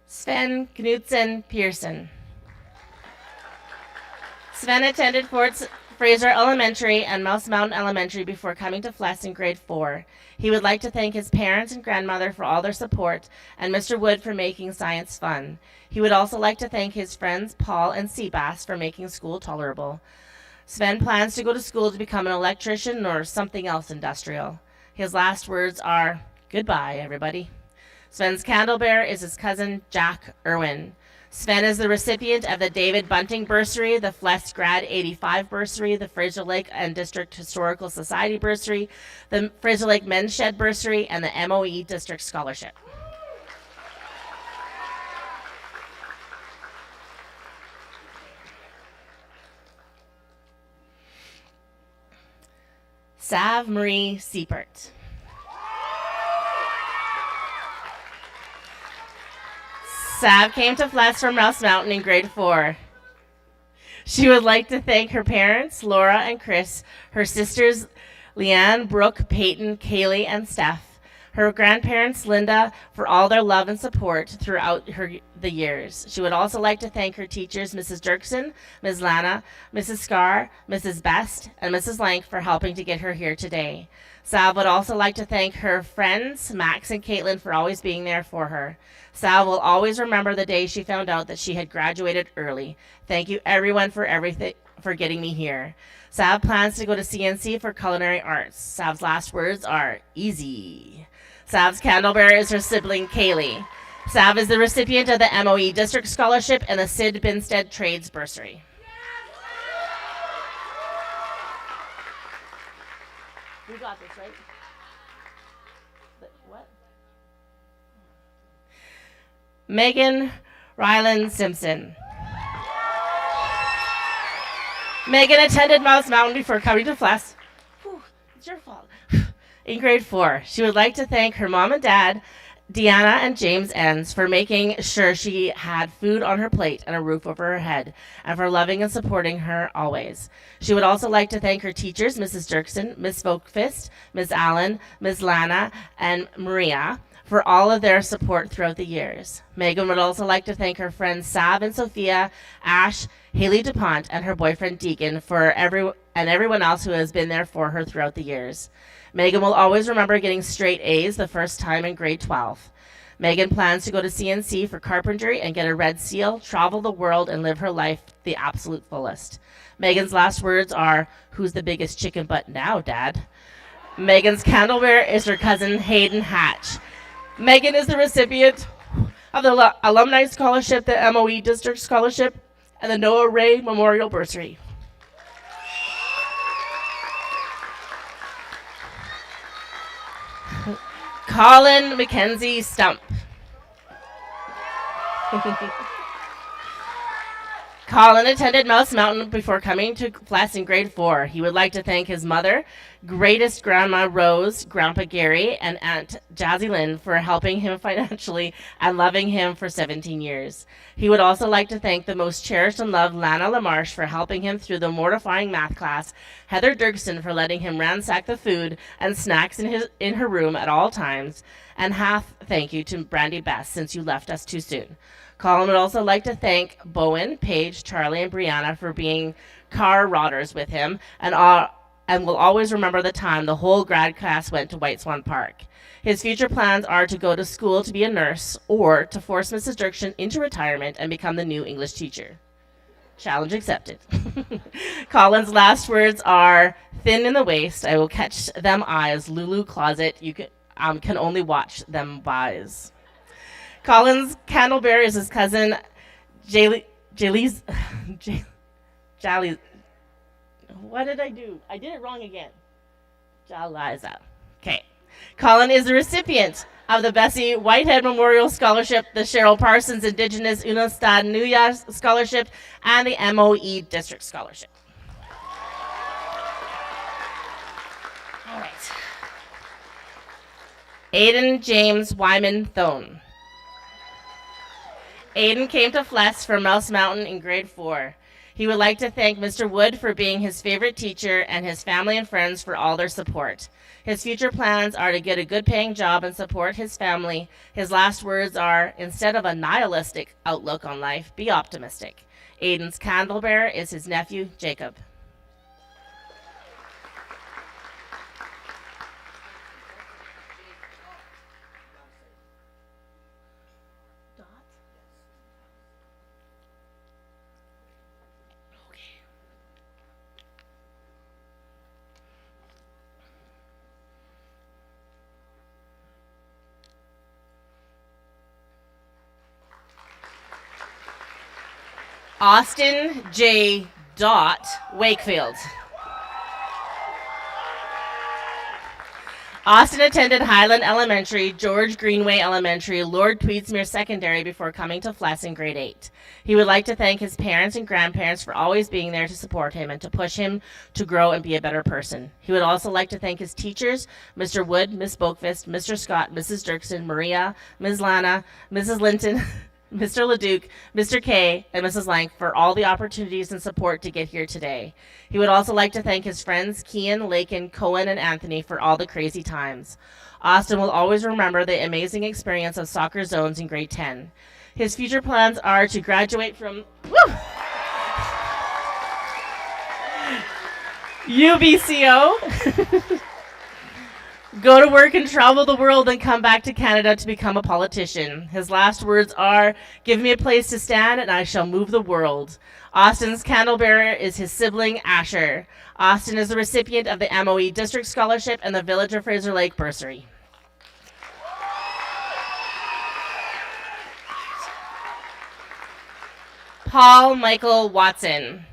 Speaker 12: Sven Knudsen Pearson. Sven attended Fort Fraser Elementary and Mouse Mountain Elementary before coming to FLESS in grade 4. He would like to thank his parents and grandmother for all their support and Mr. Wood for making science fun. He would also like to thank his friends Paul and Seabass for making school tolerable. Sven plans to go to school to become an electrician or something else industrial. His last words are, goodbye, everybody. Sven's candlebearer is his cousin, Jack Irwin. Sven is the recipient of the David Bunting Bursary, the FLESS Grad 85 Bursary, the Fraser Lake and District Historical Society Bursary, the Fraser Lake Men's Shed Bursary, and the MOE District Scholarship. Sav Marie Siepert. Sav came to FLESS from Rouse Mountain in grade 4. She would like to thank her parents, Laura and Chris, her sisters, Leanne, Brooke, Peyton, Kaylee, and Steph, her grandparents, Linda, for all their love and support throughout the years. She would also like to thank her teachers, Mrs. Dirksen, Ms. Lana, Mrs. Scar, Mrs. Best, and Mrs. Lank for helping to get her here today. Sal would also like to thank her friends, Max and Caitlin, for always being there for her. Sal will always remember the day she found out that she had graduated early. Thank you, everyone, for everything, for getting me here. Sav plans to go to CNC for culinary arts. Sav's last words are easy. Sav's candlebearer is her sibling, Kaylee. Sav is the recipient of the MOE District Scholarship and the Sid Binstead Trades Bursary. You got this, right? What? Megan Ryland Simpson. Megan attended Mouse Mountain before coming to FLESS. It's your fault. In grade 4, she would like to thank her mom and dad, Deanna and James Enns, for making sure she had food on her plate and a roof over her head, and for loving and supporting her always. She would also like to thank her teachers, Mrs. Dirksen, Miss Vokfist, Miss Allen, Miss Lana, and Maria, for all of their support throughout the years. Megan would also like to thank her friends Sav and Sophia, Ash, Haley DuPont, and her boyfriend Deacon and everyone else who has been there for her throughout the years. Megan will always remember getting straight A's the first time in grade 12. Megan plans to go to CNC for carpentry and get a red seal, travel the world, and live her life the absolute fullest. Megan's last words are, "Who's the biggest chicken butt now, Dad?" Megan's candlebearer is her cousin Hayden Hatch. Megan is the recipient of the Alumni Scholarship, the MOE District Scholarship, and the Noah Ray Memorial Bursary. Colin Mackenzie Stump. Colin attended Mouse Mountain before coming to FLESS in grade 4. He would like to thank his mother, greatest Grandma Rose, Grandpa Gary, and Aunt Jazzy Lynn for helping him financially and loving him for 17 years. He would also like to thank the most cherished and loved Lana LaMarche for helping him through the mortifying math class, Heather Dirksen for letting him ransack the food and snacks in her room at all times, and half thank you to Brandy Best since you left us too soon. Colin would also like to thank Bowen, Paige, Charlie, and Brianna for being car rodders with him, and will always remember the time the whole grad class went to White Swan Park. His future plans are to go to school to be a nurse or to force Mrs. Dirksen into retirement and become the new English teacher. Challenge accepted. Colin's last words are, "Thin in the waist, I will catch them eyes, Lulu closet, you can only watch them buys." Colin's candlebearer is his cousin, Jali's. What did I do? I did it wrong again. Jaliza. Okay. Colin is the recipient of the Bessie Whitehead Memorial Scholarship, the Cheryl Parsons Indigenous Unistad Nuya Scholarship, and the MOE District Scholarship. All right. Aiden James Wyman Thone. Aiden came to FLESS from Mouse Mountain in grade 4. He would like to thank Mr. Wood for being his favorite teacher and his family and friends for all their support. His future plans are to get a good paying job and support his family. His last words are, instead of a nihilistic outlook on life, be optimistic. Aiden's candlebearer is his nephew, Jacob. Austin J. Wakefield. Austin attended Highland Elementary, George Greenway Elementary, Lord Tweedsmuir Secondary before coming to FLESS in grade 8. He would like to thank his parents and grandparents for always being there to support him and to push him to grow and be a better person. He would also like to thank his teachers, Mr. Wood, Miss Bokfist, Mr. Scott, Mrs. Dirksen, Maria, Ms. Lana, Mrs. Linton, Mr. Leduc, Mr. K, and Mrs. Lang for all the opportunities and support to get here today. He would also like to thank his friends Kian, Lakin, Cohen, and Anthony for all the crazy times. Austin will always remember the amazing experience of soccer zones in grade 10. His future plans are to graduate from UBCO, go to work and travel the world and come back to Canada to become a politician. His last words are, "Give me a place to stand and I shall move the world." Austin's candlebearer is his sibling, Asher. Austin is the recipient of the MOE District Scholarship and the Village of Fraser Lake Bursary. Paul Michael Watson.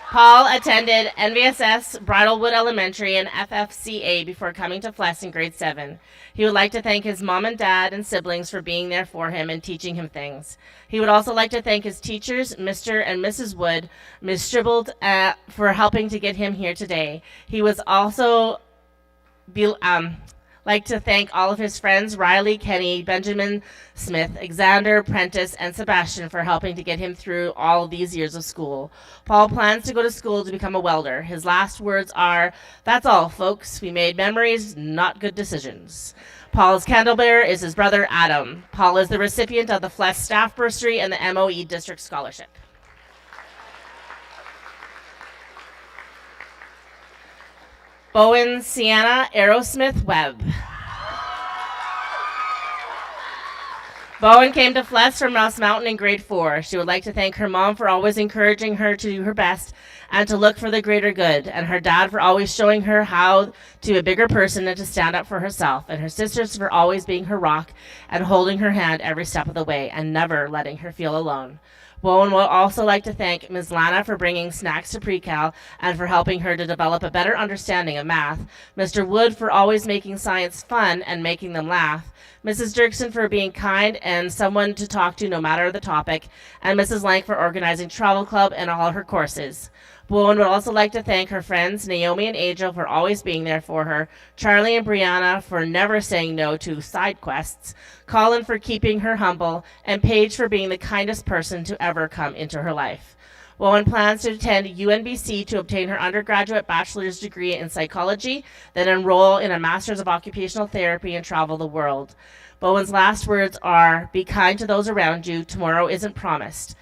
Speaker 12: Paul attended NVSS Bridlewood Elementary and FFCA before coming to FLESS in grade 7. He would like to thank his mom and dad and siblings for being there for him and teaching him things. He would also like to thank his teachers, Mr. and Mrs. Wood, Ms. Stribbled, for helping to get him here today. He was also like to thank all of his friends, Riley, Kenny, Benjamin, Smith, Alexander, Prentice, and Sebastian for helping to get him through all of these years of school. Paul plans to go to school to become a welder. His last words are, "That's all, folks. We made memories, not good decisions." Paul's candlebearer is his brother, Adam. Paul is the recipient of the FLESS Staff Bursary and the MOE District Scholarship. Bowen Sienna Aerosmith Webb. Bowen came to FLESS from Mouse Mountain in grade 4. She would like to thank her mom for always encouraging her to do her best and to look for the greater good, and her dad for always showing her how to be a bigger person and to stand up for herself, and her sisters for always being her rock and holding her hand every step of the way and never letting her feel alone. Bowen would also like to thank Ms. Lana for bringing snacks to pre-cal and for helping her to develop a better understanding of math, Mr. Wood for always making science fun and making them laugh, Mrs. Dirksen for being kind and someone to talk to no matter the topic, and Mrs. Lang for organizing travel club and all her courses. Bowen would also like to thank her friends, Naomi and Angel, for always being there for her, Charlie and Brianna for never saying no to side quests, Colin for keeping her humble, and Paige for being the kindest person to ever come into her life. Bowen plans to attend UNBC to obtain her undergraduate bachelor's degree in psychology, then enroll in a master's of occupational therapy and travel the world. Bowen's last words are, "Be kind to those around you. Tomorrow isn't promised."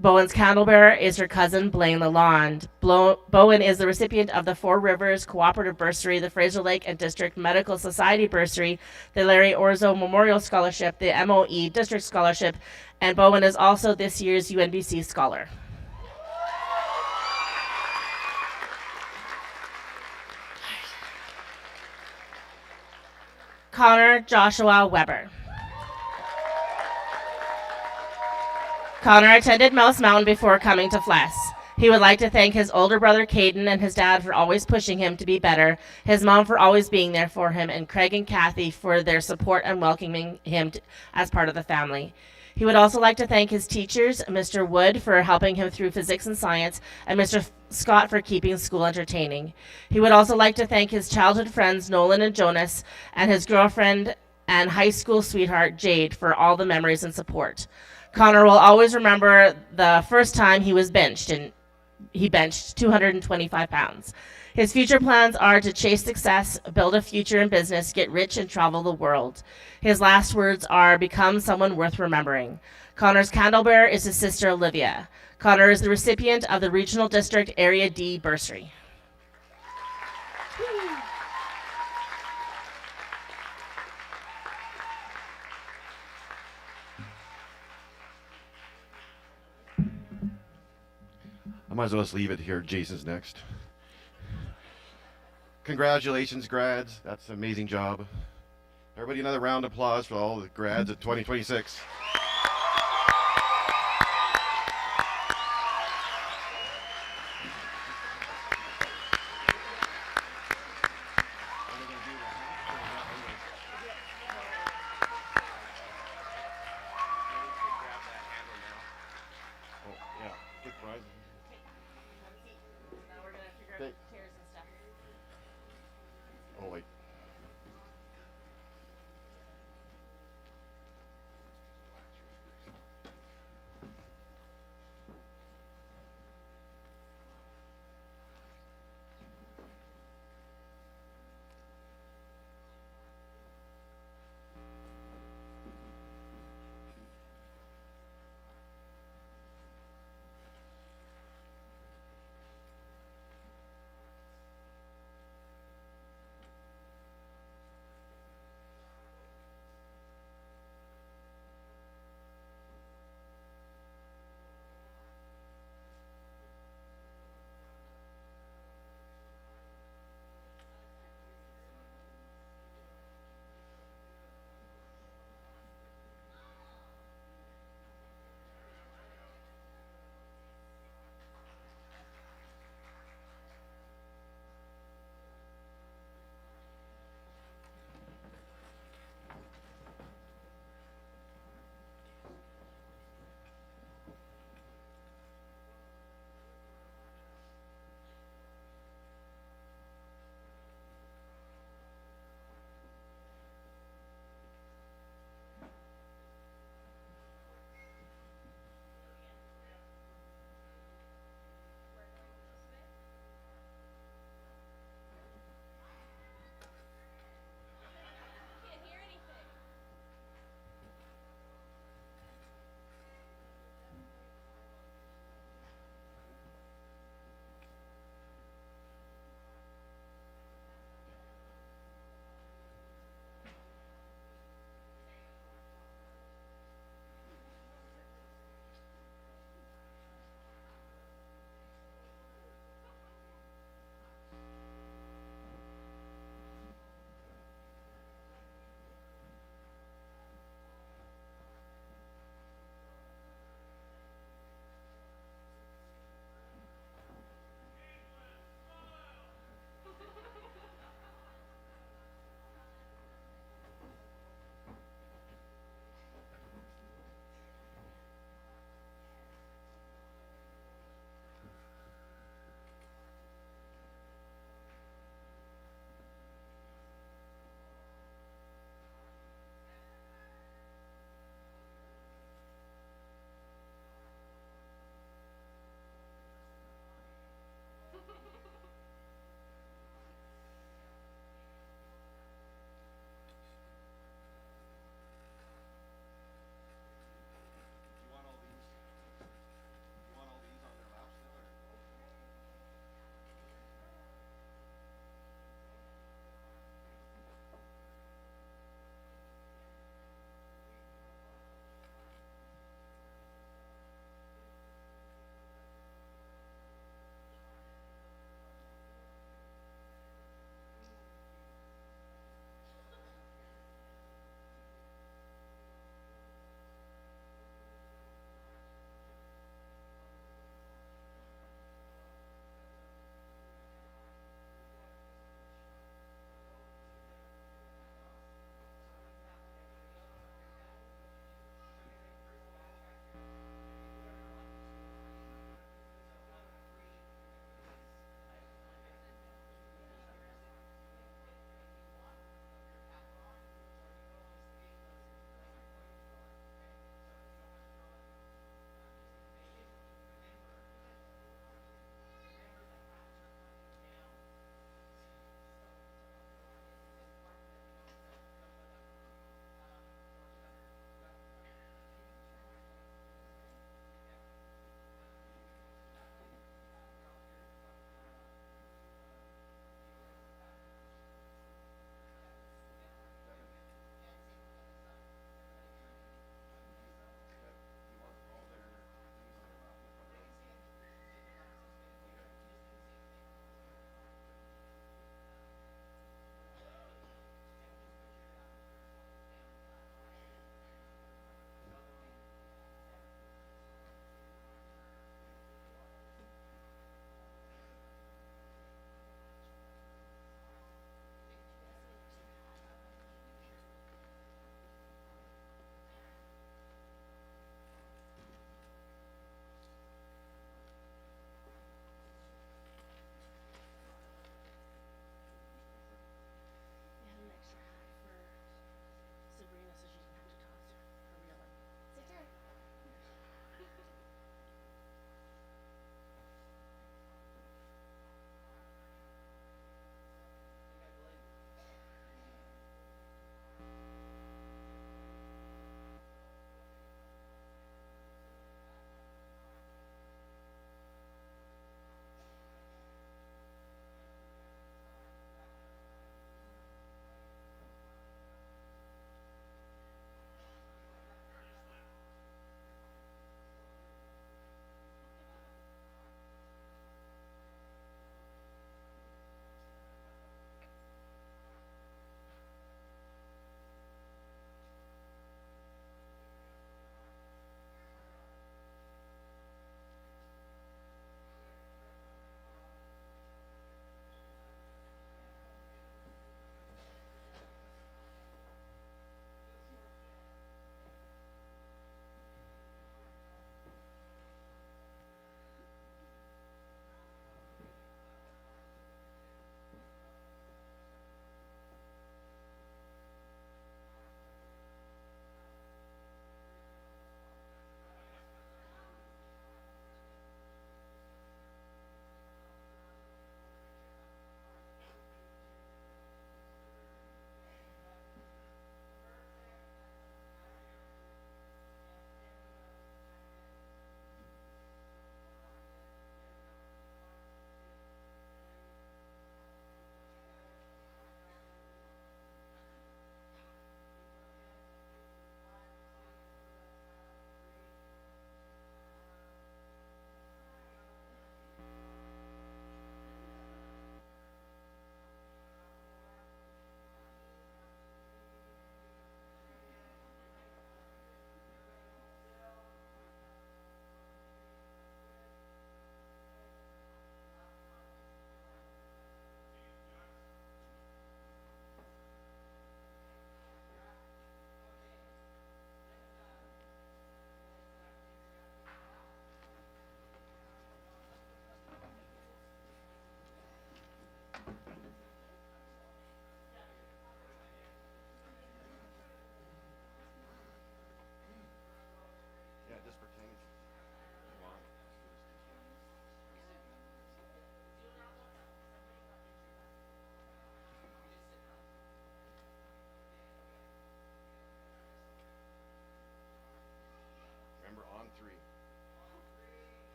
Speaker 12: Bowen's candlebearer is her cousin, Blaine Lalonde. Bowen is the recipient of the Four Rivers Cooperative Bursary, the Fraser Lake and District Medical Society Bursary, the Larry Orzo Memorial Scholarship, the MOE District Scholarship, and Bowen is also this year's UNBC Scholar. Connor Joshua Weber. Connor attended Mouse Mountain before coming to FLESS. He would like to thank his older brother Caden and his dad for always pushing him to be better, his mom for always being there for him, and Craig and Kathy for their support and welcoming him as part of the family. He would also like to thank his teachers, Mr. Wood for helping him through physics and science, and Mr. Scott for keeping school entertaining. He would also like to thank his childhood friends, Nolan and Jonas, and his girlfriend and high school sweetheart, Jade, for all the memories and support. Connor will always remember the first time he was benched, and he benched 225 pounds. His future plans are to chase success, build a future in business, get rich, and travel the world. His last words are, "Become someone worth remembering." Connor's candlebearer is his sister, Olivia. Connor is the recipient of the Regional District Area D Bursary.
Speaker 2: I might as well just leave it here. Jason's next. Congratulations, grads. That's an amazing job. Everybody, another round of applause for all the grads of 2026.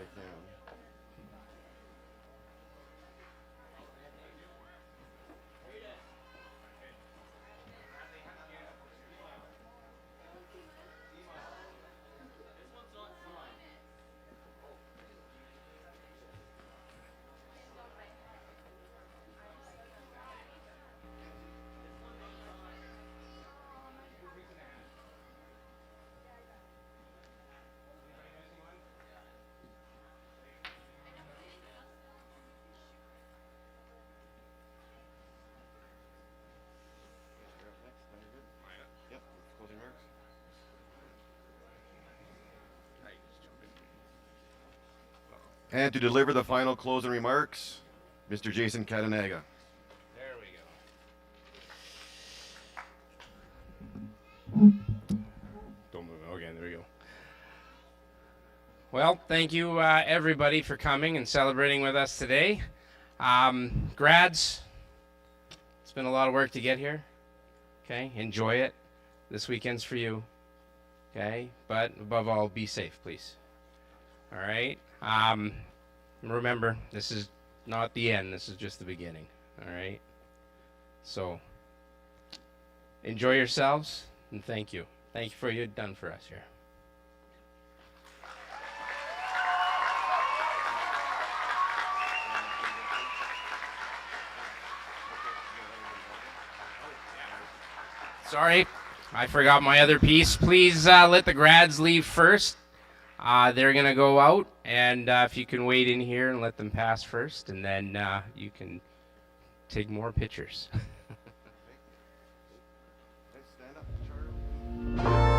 Speaker 2: I can. Yep, closing remarks. And to deliver the final closing remarks, Mr. Jason Catanaga.
Speaker 3: There we go. Don't move. Okay, there we go. Well, thank you everybody for coming and celebrating with us today. Grads, it's been a lot of work to get here. Okay, enjoy it. This weekend's for you. Okay, but above all, be safe, please. All right. Remember, this is not the end. This is just the beginning. All right. So, enjoy yourselves and thank you. Thank you for what you've done for us here. Sorry, I forgot my other piece. Please let the grads leave first. They're going to go out, and if you can wait in here and let them pass first, and then you can take more pictures.
Speaker 2: Stand up, Charlie.